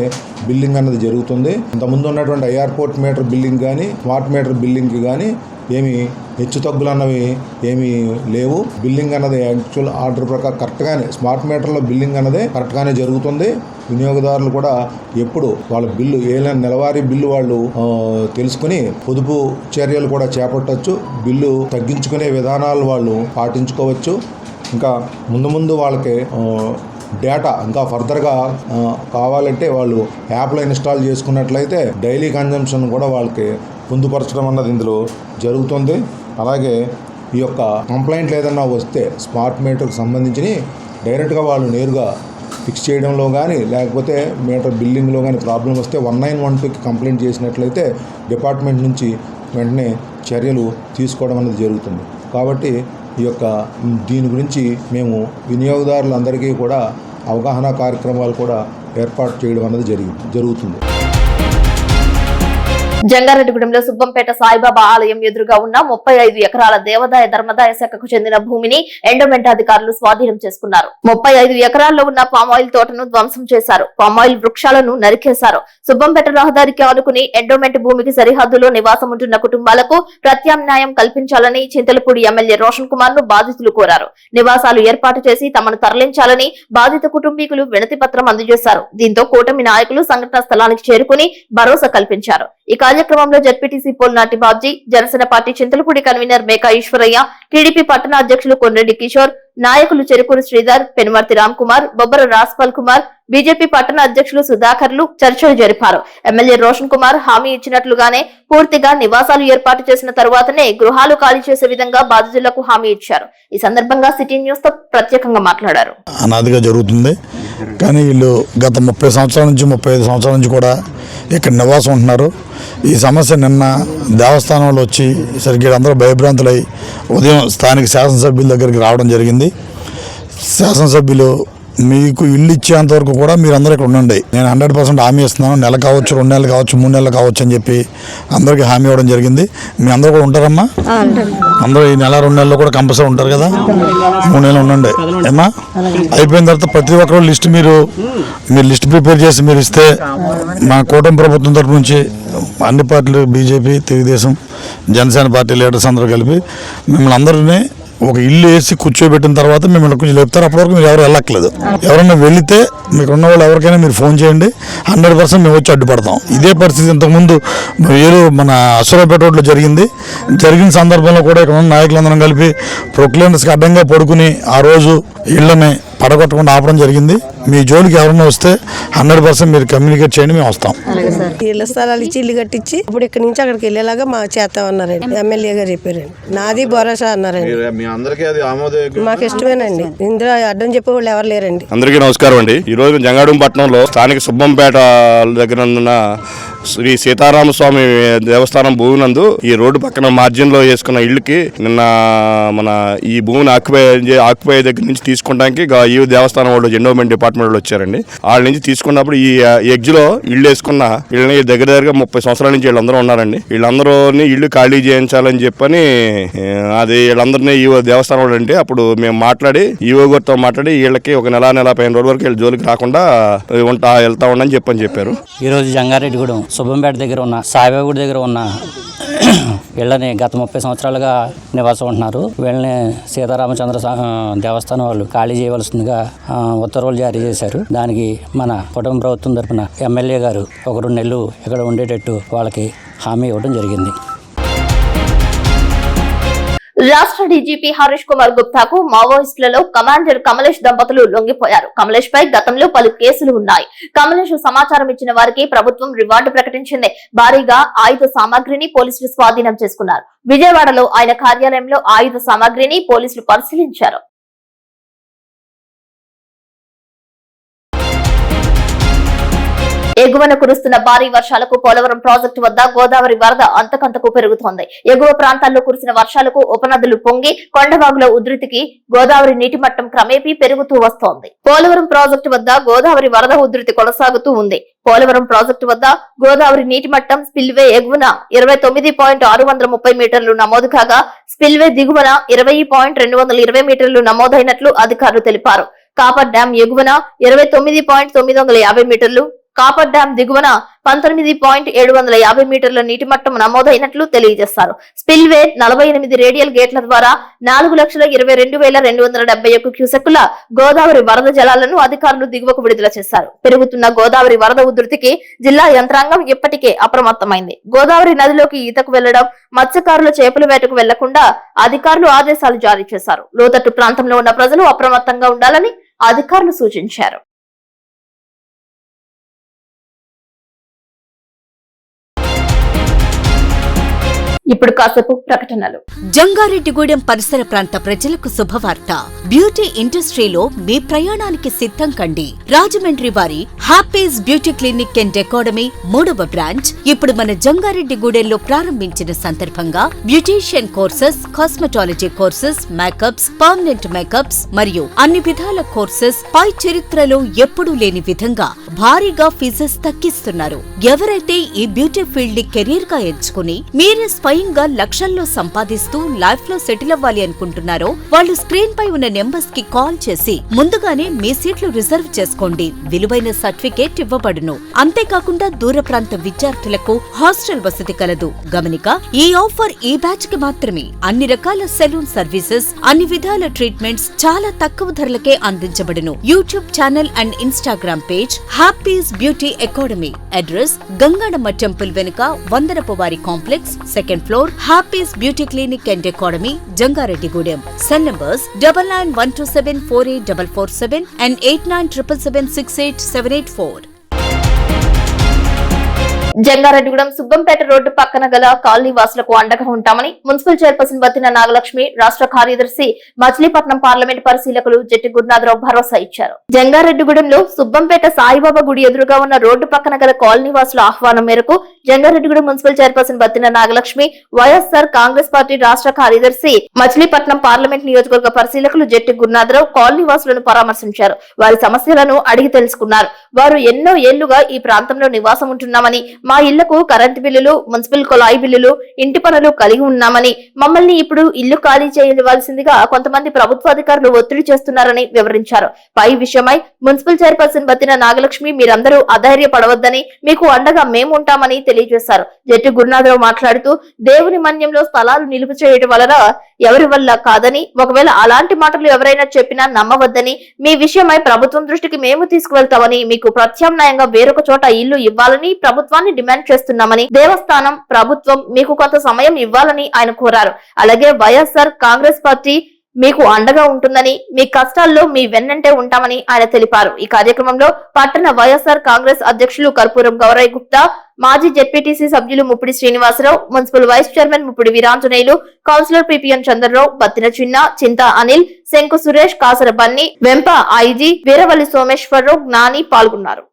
బిల్లింగ్ అన్నది జరుగుతుంది. ఇంతకుముందు ఉన్నటువంటి ఐఆర్పోర్ట్ మీటర్ బిల్లింగ్ కానీ, స్మార్ట్ మీటర్ బిల్లింగ్ కానీ ఏమి హెచ్చు తగ్గులు అన్నవి ఏమీ లేవు. బిల్లింగ్ అన్నది యాక్చువల్ ఆర్డర్ ప్రకారం కరెక్ట్గానే, స్మార్ట్ మీటర్లో బిల్లింగ్ అన్నది కరెక్ట్గానే జరుగుతుంది. వినియోగదారులు ఎప్పుడు వాళ్ళ బిల్లు నెలవారీ బిల్లు వాళ్ళు తెలుసుకుని పొదుపు చర్యలు కూడా చేపట్టవచ్చు. బిల్లు తగ్గించుకునే విధానాలు వాళ్ళు పాటించుకోవచ్చు. ఇంకా ముందు వాళ్ళకి డేటా ఇంకా ఫర్దర్గా కావాలంటే వాళ్ళు యాప్లో ఇన్స్టాల్ చేసుకున్నట్లయితే డైలీ కన్జంప్షన్ కూడా వాళ్ళకి పొందుపరచడం అన్నది ఇందులో జరుగుతుంది. అలాగే ఈ యొక్క కంప్లైంట్లు ఏదన్నా వస్తే స్మార్ట్ మీటర్కి సంబంధించి డైరెక్ట్గా వాళ్ళు నేరుగా ఫిక్స్ చేయడంలో కానీ లేకపోతే మీటర్ బిల్లింగ్లో కానీ ప్రాబ్లం వస్తే 1912కి కంప్లైంట్ చేసినట్లయితే డిపార్ట్మెంట్ నుంచి వెంటనే చర్యలు తీసుకోవడం అనేది జరుగుతుంది. కాబట్టి దీని గురించి మేము వినియోగదారులందరికీ కూడా అవగాహన కార్యక్రమాలు కూడా ఏర్పాటు చేయడం అనేది జరుగుతుంది. జంగారెడ్డిగూడెంలో సుబ్బంపేట సాయిబాబా ఆలయం ఎదురుగా ఉన్న 35 ఎకరాల దేవాదాయ ధర్మదాయ శాఖకు చెందిన భూమిని ఎండోమెంట్ అధికారులు స్వాధీనం చేసుకున్నారు. 35 ఎకరాల్లో ఉన్న పామాయిల్ తోటను ధ్వంసం చేశారు. పామాయిల్ వృక్షాలను నరికేశారు. సుబ్బంపేట రహదారికి ఆనుకుని ఎండోమెంట్ భూమికి సరిహద్దులో నివాసం ఉంటున్న కుటుంబాలకు ప్రత్యామ్నాయం కల్పించాలని చింతలపూడి ఎమ్మెల్యే రోషన్ కుమార్ ను బాధితులు కోరారు. నివాసాలు ఏర్పాటు చేసి తమను తరలించాలని బాధిత కుటుంబీకులు వినతి పత్రం అందజేశారు. దీంతో కూటమి నాయకులు సంఘటనా స్థలానికి చేరుకుని భరోసా కల్పించారు. ఈ కార్యక్రమంలో ZPTC Polnati Babji, Janasena party Chintalapudi convener Meka Eswaraiah, TDP పట్టణ అధ్యక్షులు కొండ్రెడ్డి కిషోర్, నాయకులు చెరుకూరు శ్రీధర్, పెనుమర్తి రామ్ కుమార్, బొబ్బర రాజ్పాల్ కుమార్, బీజేపీ పట్టణ అధ్యక్షులు సుధాకర్లు చర్చలు జరిపారు. ఎమ్మెల్యే రోషన్ కుమార్ హామీ ఇచ్చినట్లుగానే పూర్తిగా నివాసాలు ఏర్పాటు చేసిన తరువాతనే గృహాలు ఖాళీ చేసే విధంగా బాధితులకు హామీ ఇచ్చారు. ఈ సందర్భంగా సిటీ న్యూస్ తో ప్రత్యేకంగా మాట్లాడారు. అనాదిగా జరుగుతుంది, కానీ వీళ్ళు గత 30 సంవత్సరాల నుంచి 35 సంవత్సరాల నుంచి కూడా ఇక్కడ నివాసం ఉంటున్నారు. ఈ సమస్య నిన్న దేవస్థానంలో వచ్చి సరిగ్గా అందరూ భయభ్రాంతులై ఉదయం స్థానిక శాసనసభ్యుల దగ్గరికి రావడం జరిగింది. శాసనసభ్యులు మీకు ఇల్లు ఇచ్చేంత వరకు కూడా మీరు అందరూ ఇక్కడ ఉండండి, నేను 100% హామీ ఇస్తున్నాను, నెల కావచ్చు, 2 నెలలు కావచ్చు, 3 నెలలు కావచ్చు అని చెప్పి అందరికీ హామీ ఇవ్వడం జరిగింది. మీ అందరూ కూడా ఉంటారమ్మా? అందరూ ఈ నెల 2 నెలల్లో కూడా కంపల్సరీ ఉంటారు కదా, 3 నెలలు ఉండండి ఏమా. అయిపోయిన తర్వాత ప్రతి ఒక్కరు మీరు లిస్ట్ ప్రిపేర్ చేసి మీరు ఇస్తే మా కూటమి ప్రభుత్వం తరఫు నుంచి అన్ని పార్టీలు, BJP, Telugu Desam, Janasena party leaders అందరూ కలిపి మిమ్మల్ని అందరినీ ఒక ఇల్లు వేసి కూర్చోబెట్టిన తర్వాత మిమ్మల్ని కొంచెం చెప్తారు. అప్పటివరకు మీరు ఎవరు వెళ్ళక్కలేదు. ఎవరైనా వెళితే మీకు ఉన్న వాళ్ళు ఎవరికైనా మీరు ఫోన్ చేయండి, 100% మేము వచ్చి అడ్డుపడతాం. ఇదే పరిస్థితి ఇంతకుముందు మన అశ్వరావుపేట రోడ్లో జరిగిన సందర్భంలో కూడా ఇక్కడ ఉన్న నాయకులందరం కలిపి ప్రొక్లైనర్స్కి అడ్డంగా పడుకుని ఆ రోజు ఇళ్ళని పడగొట్టకుండా ఆపడం జరిగింది. మీ జోలికి ఎవరైనా వస్తే 100% మీరు కమ్యూనికేట్ చేయండి, మేము వస్తాం. ఇళ్ళ స్థలాలు ఇచ్చి ఇల్లు కట్టించి ఇప్పుడు ఇక్కడ నుంచి అక్కడికి వెళ్ళేలాగా మా చేస్తామన్నారండి. ఎమ్మెల్యే గారు చెప్పారండి. నాది భరోసా అన్నారండి. మాకు ఇష్టమేనండి, ఇందులో అడ్డం చెప్పే వాళ్ళు ఎవరు లేరండి. అందరికీ నమస్కారం అండి. ఈ రోజు జంగారెడ్డి పట్టణంలో స్థానిక సుబ్బంపేట దగ్గర ఉన్న శ్రీ సీతారామస్వామి దేవస్థానం భూమి నందు ఈ రోడ్డు పక్కన మార్జిన్ లో వేసుకున్న ఇళ్ళకి నిన్న మన ఈ భూమిని ఆక్యుపై దగ్గర నుంచి తీసుకుంటానికి ఈ దేవస్థానం వాళ్ళు ఎండోమెంట్ డిపార్ట్మెంట్ వాళ్ళు వచ్చారండి. వాళ్ళ నుంచి తీసుకున్నప్పుడు ఈ ఎగ్జ్ లో ఇళ్ళు వేసుకున్న వీళ్ళని దగ్గరగా 30 సంవత్సరాల నుంచి వీళ్ళందరూ ఉన్నారండి. వీళ్ళందరూని ఇల్లు ఖాళీ చేయించాలని చెప్పని అది వీళ్ళందరినీ ఈ దేవస్థానం వాళ్ళు అంటే అప్పుడు మేము మాట్లాడి ఈవో గారితో మాట్లాడి వీళ్ళకి ఒక నెల 15 రోజుల వరకు వీళ్ళ జోలికి రాకుండా వెళ్తా ఉండని చెప్పారు. ఈ రోజు జంగారెడ్డిగూడెం సుబ్బంపేట దగ్గర ఉన్న సాయిబాబా గుడి దగ్గర ఉన్న వీళ్ళని గత 30 సంవత్సరాలుగా నివాసం ఉంటున్నారు. వీళ్ళని సీతారామచంద్ర దేవస్థానం వాళ్ళు ఖాళీ చేయవలసిందిగా ఉత్తర్వులు జారీ చేశారు. దానికి మన కుటుంబ ప్రభుత్వం తరఫున ఎమ్మెల్యే గారు ఒక 2 నెలలు ఇక్కడ ఉండేటట్టు వాళ్ళకి హామీ ఇవ్వడం జరిగింది. రాష్ట్ర డీజీపీ హరీష్ కుమార్ గుప్తాకు మావోయిస్టులలో కమాండర్ కమలేష్ దంపతులు లొంగిపోయారు. కమలేష్ పై గతంలో పలు కేసులు ఉన్నాయి. కమలేష్ సమాచారం ఇచ్చిన వారికి ప్రభుత్వం రివార్డు ప్రకటించింది. భారీగా ఆయుధ సామాగ్రిని పోలీసులు స్వాధీనం చేసుకున్నారు. విజయవాడలో ఆయన కార్యాలయంలో ఆయుధ సామాగ్రిని పోలీసులు పరిశీలించారు. ఎగువన కురుస్తున్న భారీ వర్షాలకు పోలవరం ప్రాజెక్టు వద్ద గోదావరి వరద అంతకంతకు పెరుగుతోంది. ఎగువ ప్రాంతాల్లో కురిసిన వర్షాలకు ఉపనదులు పొంగి కొండవాగుల ఉధృతికి గోదావరి నీటి మట్టం క్రమేపీ పెరుగుతూ వస్తోంది. పోలవరం ప్రాజెక్టు వద్ద గోదావరి వరద ఉధృతి కొనసాగుతూ ఉంది. పోలవరం ప్రాజెక్టు వద్ద గోదావరి నీటి మట్టం స్పిల్వే ఎగువన 29.630 మీటర్లు నమోదు కాగా స్పిల్వే దిగువన 20.220 మీటర్లు నమోదైనట్లు అధికారులు తెలిపారు. కాపర్ డ్యాం ఎగువన 29.950 మీటర్లు, కాపర్ డ్యాం దిగువన 19.750 మీటర్ల నీటి మట్టం నమోదైనట్లు తెలియజేశారు. స్పిల్వే 48 రేడియల్ గేట్ల ద్వారా 4,22,271 క్యూసెక్కుల గోదావరి వరద జలాలను అధికారులు దిగువకు విడుదల చేశారు. పెరుగుతున్న గోదావరి వరద ఉధృతికి జిల్లా యంత్రాంగం ఇప్పటికే అప్రమత్తమైంది. గోదావరి నదిలోకి ఈతకు వెళ్లడం, మత్స్యకారులు చేపల వేటకు వెళ్లకుండా అధికారులు ఆదేశాలు జారీ చేశారు. లోతట్టు ప్రాంతంలో ఉన్న ప్రజలు అప్రమత్తంగా ఉండాలని అధికారులు సూచించారు. ఇప్పుడు కాసేపు ప్రకటనలు. జంగారెడ్డిగూడెం పరిసర ప్రాంత ప్రజలకు శుభవార్త. బ్యూటీ ఇండస్ట్రీలో మీ ప్రయాణానికి సిద్ధం కండి. రాజమండ్రి వారి happy's beauty clinic and academy 3వ బ్రాంచ్ ఇప్పుడు మన జంగారెడ్డిగూడెంలో ప్రారంభించిన సందర్భంగా beautician courses, cosmetology courses, makeups, permanent makeups మరియు అన్ని విధాల కోర్సెస్ పై చరిత్రలో ఎప్పుడూ లేని విధంగా భారీగా ఫీజెస్ తగ్గిస్తున్నారు. ఎవరైతే ఈ బ్యూటీ ఫీల్డ్ ని కెరీర్ గా ఎంచుకుని మీరే స్వయంగా లక్షల్లో సంపాదిస్తూ లైఫ్ లో సెటిల్ అవ్వాలి అనుకుంటున్నారో వాళ్ళు స్క్రీన్ పై ఉన్న నెంబర్స్ కి కాల్ చేసి ముందుగానే మీ సీట్లు రిజర్వ్ చేసుకోండి. విలువైన సర్టిఫికేట్ ఇవ్వబడును. అంతేకాకుండా దూర ప్రాంత విద్యార్థులకు హాస్టల్ వసతి కలదు. గమనిక, ఈ ఆఫర్ ఈ బ్యాచ్ కి మాత్రమే. అన్ని రకాల సెలూన్ సర్వీసెస్, అన్ని విధాల ట్రీట్మెంట్స్ చాలా తక్కువ ధరలకే అందించబడును. YouTube channel and Instagram page Happy's beauty academy. Address Gangadamma temple వెనుక వందనపువారి complex, 2nd floor, Happy's beauty clinic and academy, Jangareddygudem. Cell numbers 9912748447 and 8977768784. Jangareddygudem Subbampeta road పక్కన గల కాలనీ వాసులకు అండగా ఉంటామని మున్సిపల్ చైర్పర్సన్ బత్తిన నాగలక్ష్మి, రాష్ట్ర కార్యదర్శి మచిలీపట్నం పార్లమెంట్ పరిశీలకులు జట్టి గురునాథరావు భరోసా ఇచ్చారు. జంగారెడ్డిగూడెంలో సుబ్బంపేట సాయిబాబా గుడి ఎదురుగా ఉన్న రోడ్డు పక్కన గల కాలనీ వాసుల ఆహ్వానం మేరకు Jangareddygudem municipal chairperson Battina Nagalakshmi, YSR Congress party రాష్ట్ర కార్యదర్శి మచిలీపట్నం పార్లమెంట్ నియోజకవర్గ పరిశీలకులు జట్టి గురునాథరావు కాలనీ వాసులను పరామర్శించారు. వారి సమస్యలను అడిగి తెలుసుకున్నారు. వారు ఎన్నో ఏళ్లుగా ఈ ప్రాంతంలో నివాసం ఉంటున్నామని, మా ఇళ్లకు కరెంటు బిల్లులు, మున్సిపల్ కుళాయి బిల్లులు, ఇంటి పనులు కలిగి ఉన్నామని, మమ్మల్ని ఇప్పుడు ఇల్లు ఖాళీ చేయవలసిందిగా కొంతమంది ప్రభుత్వాధికారులు ఒత్తిడి చేస్తున్నారని వివరించారు. పై విషయమై మున్సిపల్ చైర్పర్సన్ బత్తిన నాగలక్ష్మి, మీరందరూ అధైర్యపడవద్దని, మీకు అండగా మేము ఉంటామని తెలియజేశారు. జట్టి గురునాథరావు మాట్లాడుతూ, దేవుని మన్యంలో స్థలాలు నిలుపు చేయడం వలన ఎవరి వల్ల కాదని, ఒకవేళ అలాంటి మాటలు ఎవరైనా చెప్పినా నమ్మవద్దని, మీ విషయమై ప్రభుత్వం దృష్టికి మేము తీసుకువెళ్తామని, మీకు ప్రత్యామ్నాయంగా వేరొక చోట ఇల్లు ఇవ్వాలని ప్రభుత్వాన్ని డిమాండ్ చేస్తున్నామని, దేవస్థానం ప్రభుత్వం మీకు కొంత సమయం ఇవ్వాలని ఆయన కోరారు. అలాగే వైఎస్ఆర్ కాంగ్రెస్ పార్టీ మీకు అండగా ఉంటుందని, మీ కష్టాల్లో మీ వెన్నంటే ఉంటామని ఆయన తెలిపారు. ఈ కార్యక్రమంలో పట్టణ వైఎస్ఆర్ కాంగ్రెస్ అధ్యక్షులు కర్పూరం గౌరయ్య గుప్తా, మాజీ జెడ్పీటీసీ సభ్యులు Muppidi Srinivasarao, municipal vice chairman Muppidi Veeranjaneyulu, councillor PPN Chandrarao, Battina Chinna, Chinta Anil, Shanku Suresh, Kasara Bunny, Vempa ఐజీ, వీరవల్లి సోమేశ్వరరావు, జ్ఞాని పాల్గొన్నారు.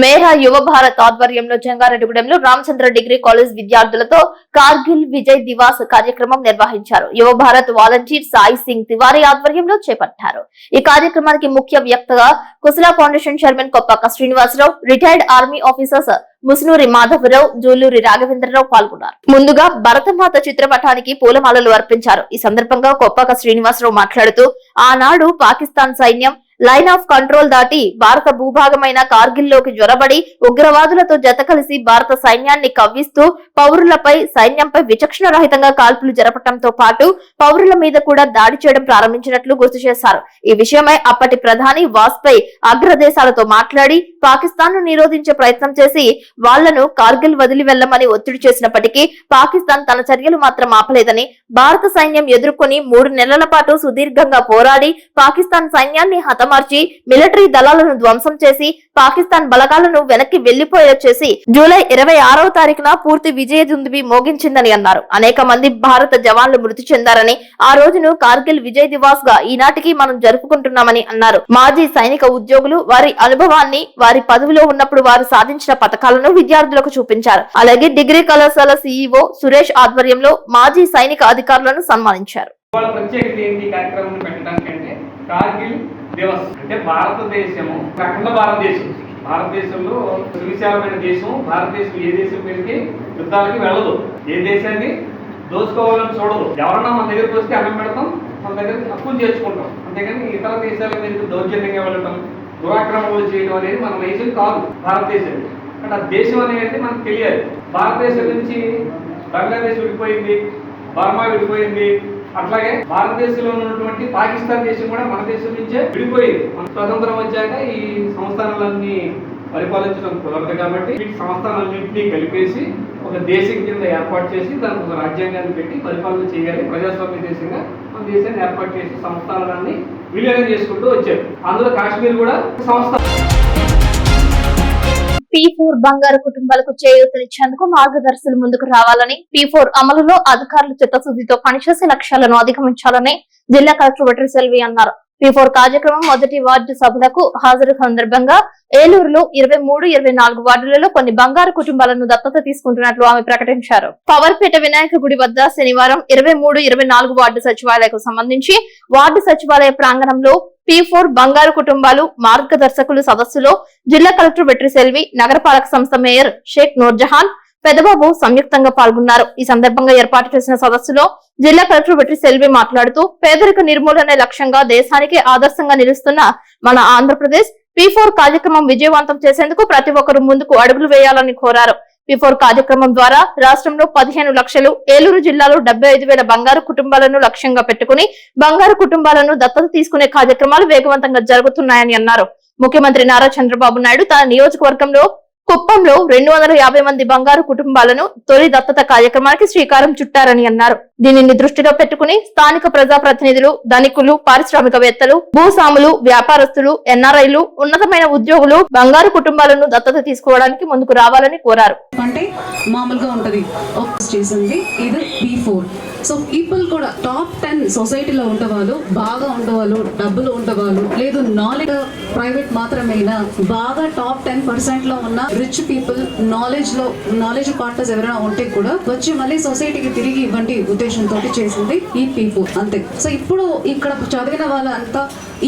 మేరా యువ భారత్ ఆధ్వర్యంలో జంగారెడ్డిగూడెంలో రామచంద్ర డిగ్రీ కాలేజ్ విద్యార్థులతో కార్గిల్ విజయ్ దివాస్ కార్యక్రమం నిర్వహించారు. యువ భారత్ వాలంటీర్ సాయి సింగ్ తివారీ ఆధ్వర్యంలో చేపట్టారు. ఈ కార్యక్రమానికి ముఖ్య వ్యక్తిగా Kushala foundation chairman Koppaka Srinivasarao, retired army officers Musunuri Madhavarao, Juluri Raghavendrarao పాల్గొన్నారు. ముందుగా భరతమాత చిత్రపటానికి పూలమాలలు అర్పించారు. ఈ సందర్భంగా కొప్పక శ్రీనివాసరావు మాట్లాడుతూ, ఆనాడు పాకిస్తాన్ సైన్యం లైన్ ఆఫ్ కంట్రోల్ దాటి భారత భూభాగమైన కార్గిల్లోకి జ్వరబడి ఉగ్రవాదులతో జత కలిసి భారత సైన్యాన్ని కవ్విస్తూ పౌరులపై, సైన్యంపై విచక్షణ రహితంగా కాల్పులు జరపడంతో పాటు పౌరుల మీద కూడా దాడి చేయడం ప్రారంభించినట్లు గుర్తు చేశారు. ఈ విషయమై అప్పటి ప్రధాని వాజ్పేయి అగ్రదేశాలతో మాట్లాడి పాకిస్తాన్ ను నిరోధించే ప్రయత్నం చేసి వాళ్లను కార్గిల్ వదిలి వెళ్లమని ఒత్తిడి చేసినప్పటికీ పాకిస్తాన్ తన చర్యలు మాత్రం ఆపలేదని, భారత సైన్యం ఎదుర్కొని 3 నెలల పాటు సుదీర్ఘంగా పోరాడి పాకిస్తాన్ సైన్యాన్ని హతమార్చి మిలిటరీ దళాలను ధ్వంసం చేసి పాకిస్తాన్ బలగాలను వెనక్కి వెళ్లిపోయేలా చేసి జూలై 26వ తారీఖున పూర్తి విజయ దుందుబి మోగించిందని అన్నారు. అనేక మంది భారత జవాన్లు మృతి చెందారని, ఆ రోజును కార్గిల్ విజయ్ దివాస్ గా ఈనాటికి మనం జరుపుకుంటున్నామని అన్నారు. మాజీ సైనిక ఉద్యోగులు వారి అనుభవాన్ని, వారి పదవిలో ఉన్నప్పుడు వారు సాధించిన పథకాలను విద్యార్థులకు చూపించారు. అలాగే డిగ్రీ కళాశాల సీఈఓ సురేష్ ఆధ్వర్యంలో మాజీ సైనిక అధికారులను సన్మానించారు. ప్రత్యేకత ఏంటి కార్యక్రమం పెట్టడానికంటే కార్గిల్ దివస్ అంటే భారతదేశము అఖండ భారతదేశంలో సువిశాలమైన దేశం. భారతదేశం ఏ దేశం మీదకి యుద్ధాలకి వెళ్ళదు, ఏ దేశాన్ని దోచుకోవాలని చూడదు. ఎవరన్నా మన దగ్గరకు వస్తే అన్నం పెడతాం, మన దగ్గర అప్పులు చేర్చుకుంటాం. అంతేగాని ఇతర దేశాల మీద దౌర్జన్యంగా వెళ్ళటం, దురాక్రమణలు చేయడం అనేది మన దేశం కాదు, భారతదేశం. అంటే ఆ దేశం అనేది మనకు తెలియాలి. భారతదేశం నుంచి బంగ్లాదేశ్ విడిపోయింది, బర్మా విడిపోయింది, అట్లాగే భారతదేశంలో ఉన్నటువంటి పాకిస్తాన్ దేశం కూడా మన దేశం నుంచే విడిపోయింది. మన స్వతంత్రం వచ్చాక ఈ సంస్థానాలన్నీ పరిపాలించడం కుదరదు కాబట్టి ఈ సంస్థానాలన్నింటినీ కలిపేసి ఒక దేశం కింద ఏర్పాటు చేసి దానికి ఒక రాజ్యాంగాన్ని పెట్టి పరిపాలన చేయాలి. ప్రజాస్వామ్య దేశంగా మన దేశాన్ని ఏర్పాటు చేసి సంస్థానాలన్నీ విలీనం చేసుకుంటూ వచ్చారు. అందులో కాశ్మీర్ కూడా సంస్థ. P4 బంగారు కుటుంబాలకు చేయూతనిచ్చేందుకు మార్గదర్శకులు ముందుకు రావాలని, P4 అమలులో అధికారులు చిత్తశుద్ధితో పనిచేసే లక్ష్యాలను అధిగమించాలని జిల్లా కలెక్టర్ వెట్రి సెల్వి అన్నారు. P4 కార్యక్రమం మొదటి వార్డు సభలకు హాజరు సందర్భంగా ఏలూరులో 23, 24 వార్డులలో కొన్ని బంగారు కుటుంబాలను దత్తత తీసుకుంటున్నట్లు ఆమె ప్రకటించారు. పవర్పేట వినాయక గుడి వద్ద శనివారం 23, 24 వార్డు సచివాలయకు సంబంధించి వార్డు సచివాలయ ప్రాంగణంలో P4 బంగారు కుటుంబాలు మార్గదర్శకులు సదస్సులో జిల్లా కలెక్టర్ వెట్రి సెల్వి, నగరపాలక సంస్థ మేయర్ షేక్ నూర్జహాన్, పెదబాబు సంయుక్తంగా పాల్గొన్నారు. ఈ సందర్భంగా ఏర్పాటు చేసిన సదస్సులో జిల్లా కలెక్టర్ వెట్రి సెల్వి మాట్లాడుతూ, పేదరిక నిర్మూలనే లక్ష్యంగా దేశానికి ఆదర్శంగా నిలుస్తున్న మన ఆంధ్రప్రదేశ్ P4 కార్యక్రమం విజయవంతం చేసేందుకు ప్రతి ఒక్కరూ ముందుకు అడుగులు వేయాలని కోరారు. P4 కార్యక్రమం ద్వారా రాష్ట్రంలో 15 లక్షలు, ఏలూరు జిల్లాలో 75,000 బంగారు కుటుంబాలను లక్ష్యంగా పెట్టుకుని బంగారు కుటుంబాలను దత్తత తీసుకునే కార్యక్రమాలు వేగవంతంగా జరుగుతున్నాయని అన్నారు. ముఖ్యమంత్రి నారా చంద్రబాబు నాయుడు తన నియోజకవర్గంలో కుప్పంలో 250 మంది బంగారు కుటుంబాలను తొలి దత్తత కార్యక్రమానికి శ్రీకారం చుట్టారని అన్నారు. దీనిని దృష్టిలో పెట్టుకుని స్థానిక ప్రజాప్రతినిధులు, ధనికులు, పారిశ్రామికవేత్తలు, భూస్వాములు, వ్యాపారస్తులు, ఎన్ఆర్ఐలు, ఉన్నతమైన ఉద్యోగులు బంగారు కుటుంబాలను దత్తత తీసుకోవడానికి ముందుకు రావాలని కోరారు. అంటే మామూలుగా ఉంటది చేసింది ఇది P4. సో పీపుల్ కూడా టాప్ 10 సొసైటీలో ఉండేవాళ్ళు, బాగా ఉండేవాళ్ళు, డబ్బులు ఉండేవాళ్ళు, లేదు నాలెడ్జ్ ప్రైవేట్ మాత్రమేనా, బాగా టాప్ 10% లో ఉన్న రిచ్ పీపుల్, నాలెడ్జ్ పార్ట్నర్స్ ఎవరైనా ఉంటే కూడా వచ్చి మళ్ళీ సొసైటీకి తిరిగి ఇవ్వండి ఉద్దేశంతో చేసింది ఈ P4 అంతే. సో ఇప్పుడు ఇక్కడ చదివిన వాళ్ళంతా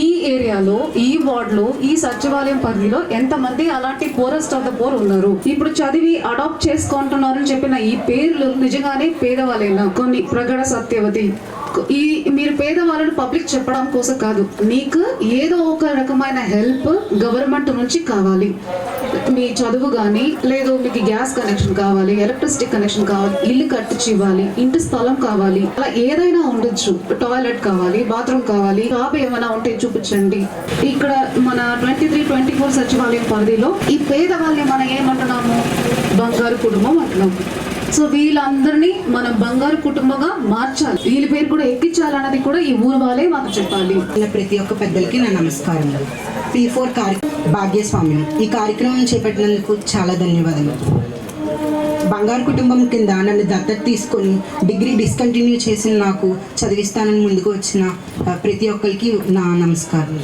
ఈ ఏరియాలో, ఈ వార్డ్ లో, ఈ సచివాలయం పరిధిలో ఎంతమంది అలాంటి పోరెస్ట్ ఆఫ్ ద పోర్ ఉన్నారు, ఇప్పుడు చదివి అడాప్ట్ చేసుకుంటున్నారని చెప్పిన ఈ పేర్లు నిజంగానే పేదవాళ్ళైనా, కొన్ని ప్రగడ సత్యవతి, ఈ మీరు పేదవాళ్ళని పబ్లిక్ చెప్పడం కోసం కాదు, మీకు ఏదో ఒక రకమైన హెల్ప్ గవర్నమెంట్ నుంచి కావాలి. మీ చదువు కానీ, లేదు మీకు గ్యాస్ కనెక్షన్ కావాలి, ఎలక్ట్రిసిటీ కనెక్షన్ కావాలి, ఇల్లు కట్టించి ఇవ్వాలి, ఇంటి స్థలం కావాలి, అలా ఏదైనా ఉండొచ్చు, టాయిలెట్ కావాలి, బాత్రూమ్ కావాలి, జాబ్ ఏమైనా ఉంటే చూపించండి. ఇక్కడ మన 23, 24 సచివాలయం పరిధిలో ఈ పేదవాళ్ళని మనం ఏమంటున్నాము, బంగారు కుటుంబం అంటున్నాము. సో వీళ్ళందరినీ మనం బంగారు కుటుంబంగా మార్చాలి, వీళ్ళ పేరు కూడా ఎక్కించాలన్నది కూడా ఈ ఊరు వాళ్ళే మాకు చెప్పాలి. ప్రతి ఒక్క పెద్దలకి నా నమస్కారం. P4 భాగ్యస్వామిని ఈ కార్యక్రమం చేపట్టినందుకు చాలా ధన్యవాదాలు. బంగారు కుటుంబం కింద నన్ను దత్తత తీసుకొని డిగ్రీ డిస్కంటిన్యూ చేసిన నాకు చదివిస్తానని ముందుకు వచ్చిన ప్రతి ఒక్కరికి నా నమస్కారం.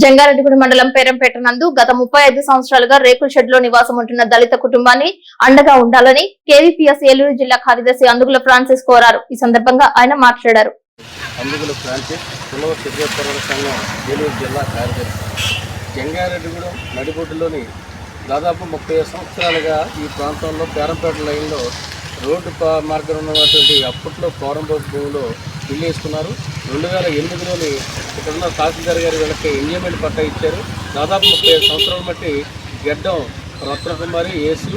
జంగారెడ్డిగూడెం మండలం పేరంపేట నందు గత 35 సంవత్సరాలుగా రేకుల షెడ్ లో నివాసం ఉంటున్న దళిత కుటుంబాన్ని అండగా ఉండాలని KVPS ఏలూరు జిల్లా కార్యదర్శి అందుగుల ఫ్రాన్సిస్ కోరారు. ఈ సందర్భంగా ఆయన మాట్లాడారు. అందుగుల ఫ్రాన్సిస్ కులవ క్షత్రియ సంఘం ఏలూరు జిల్లా కార్యదర్శి. జంగారెడ్డిగూడెం నడిబొడ్డులోని దాదాపు 30 సంవత్సరాలుగా ఈ ప్రాంతంలో పేరంపేట లైన్లో రోడ్డు మార్గం ఉన్నటువంటి అప్పట్లో పౌరంబోకు భూమిలో ఇల్లు వేసుకున్నారు. 2008లోని ఇక్కడున్న తహసీల్దార్ గారి వీళ్ళకి ఎంజాయ్మెంట్ పట్టా ఇచ్చారు. దాదాపు 35 సంవత్సరాల బట్టి గడ్డం రత్నకుమారి, ఏసు,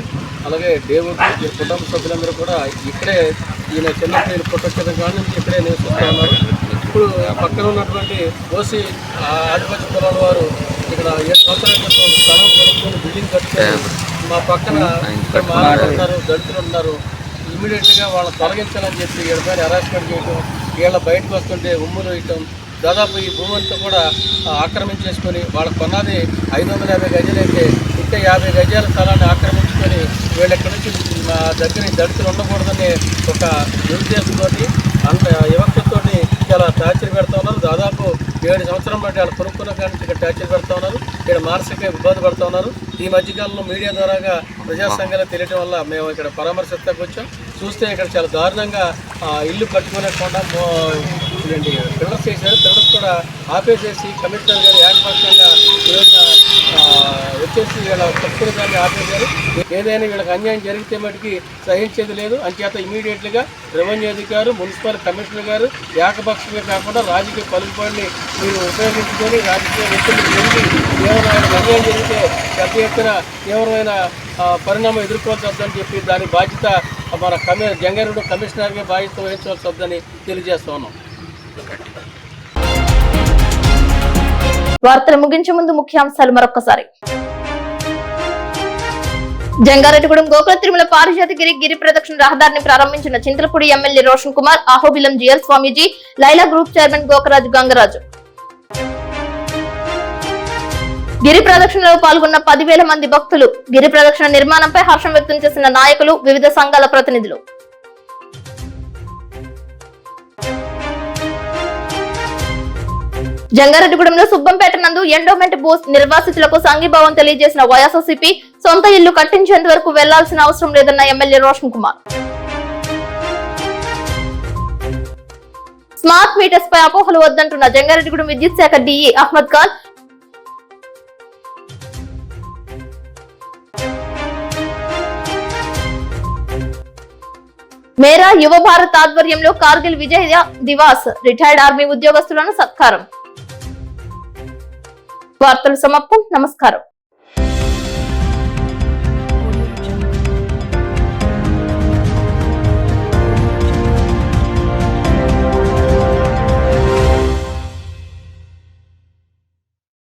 అలాగే దేవుడు, ఈ కుటుంబ సభ్యులందరూ కూడా ఇక్కడే, ఈయన చిన్నప్పుడు పుట్టొచ్చిన కాడ నుంచి ఇక్కడే నివసిస్తూ ఉన్నారు. ఇప్పుడు పక్కన ఉన్నటువంటి ఓసీ ఆదివాసీ కులాల వారు ఇక్కడ 7 సంవత్సరాల క్రితం స్థలం కొనుక్కొని బిల్డింగ్ కట్టారు. మా పక్కన ఇక్కడ మానవులు ఉన్నారు, దళితులు ఉన్నారు. ఇమీడియట్గా వాళ్ళని తొలగించాలని చెప్పి వీళ్ళపైన హెరాస్మెంట్ చేయటం, వీళ్ళ బయటకు వస్తుంటే ఉమ్ములు వేయటం, దాదాపు ఈ భూమి అంతా కూడా ఆక్రమించేసుకొని వాళ్ళకు కొన్నది 550 గజాలు అయితే ఇంకా 50 గజాల స్థలాన్ని ఆక్రమించుకొని వీళ్ళ ఎక్కడి నుంచి మా దగ్గర దళితులు ఉండకూడదని ఒక దురుద్దేశంతో యువకులతో చాలా టార్చర్ పెడతా ఉన్నారు. దాదాపు 7 సంవత్సరం బట్టి వాళ్ళు కొనుక్కున్న కాడి నుంచి ఇక్కడ టార్చర్ పెడతా ఉన్నారు. ఇక్కడ మానసిక ఇబ్బంది పడుతూ ఉన్నారు. ఈ మధ్యకాలంలో మీడియా ద్వారాగా ప్రజా సంఘాలు తెలియటం వల్ల మేము ఇక్కడ పరామర్శిస్తాకు వచ్చాం. చూస్తే ఇక్కడ చాలా దారుణంగా ఇల్లు కట్టుకోలేకుండా పిల్లర్స్ చేశారు. పిల్లర్స్ కూడా ఆపేసేసి కమిషనర్ గారు ఏకపక్షంగా వచ్చేసి వీళ్ళ పక్షులు దాన్ని ఆపేశారు. ఏదైనా వీళ్ళకి అన్యాయం జరిగితే మటుకి సహించేది లేదు. అంచేత ఇమీడియట్గా రెవెన్యూ అధికారులు, మున్సిపల్ కమిషనర్ గారు ఏకపక్షంగా కాకుండా రాజకీయ పలుకుబడిని మీరు ఉపయోగించుకొని రాజకీయ వ్యక్తులు జరిగి ఏమైనా అన్యాయం జరిగితే పెద్ద ఎత్తున తీవ్రమైన పరిణామం ఎదుర్కోవాల్సి వద్దని చెప్పి దాని బాధ్యత మన జంగారెడ్డి కమిషనర్గా బాధ్యత వహించవలసి వద్దని తెలియజేస్తా ఉన్నాం. వార్తలు ముగించే ముందు ముఖ్యాంశాలు మరొకసారి. జంగారెడ్డిగూడెం గోకుల తిరుమల పారిజాతగిరి గిరి ప్రదక్షిణ రహదారిని ప్రారంభించిన చింతలపూడి ఎమ్మెల్యే రోషన్ కుమార్, అహోబిలం జిఎల్ స్వామీజీ, లైలా గ్రూప్ చైర్మన్ గోకరాజు గంగరాజు. గిరి ప్రదక్షిణలో పాల్గొన్న 10,000 మంది భక్తులు. గిరి ప్రదక్షిణ నిర్మాణంపై హర్షం వ్యక్తం చేసిన నాయకులు, వివిధ సంఘాల ప్రతినిధులు. జంగారెడ్డిగూడెంలో సుబ్బంపేట నందు ఎండోమెంట్ బోస్ నిర్వాసితులకు సంఘీభావం తెలియజేసిన వైఎస్ఆర్సీపీ. సొంత ఇల్లు కట్టించేంత వరకు వెళ్లాల్సిన అవసరం లేదన్న MLA Roshan Kumar. Smart meters పై అపోహలు వద్దంటున్న జంగారెడ్డిగూడెం విద్యుత్ శాఖ డిఈ అహ్మద్ ఖాన్. మేరా యువ భారత్ ఆధ్వర్యంలో కార్గిల్ విజయ దివాస్ రిటైర్డ్ ఆర్మీ ఉద్యోగస్తులను సత్కారం. వార్తలు సమాప్తం. నమస్కారం.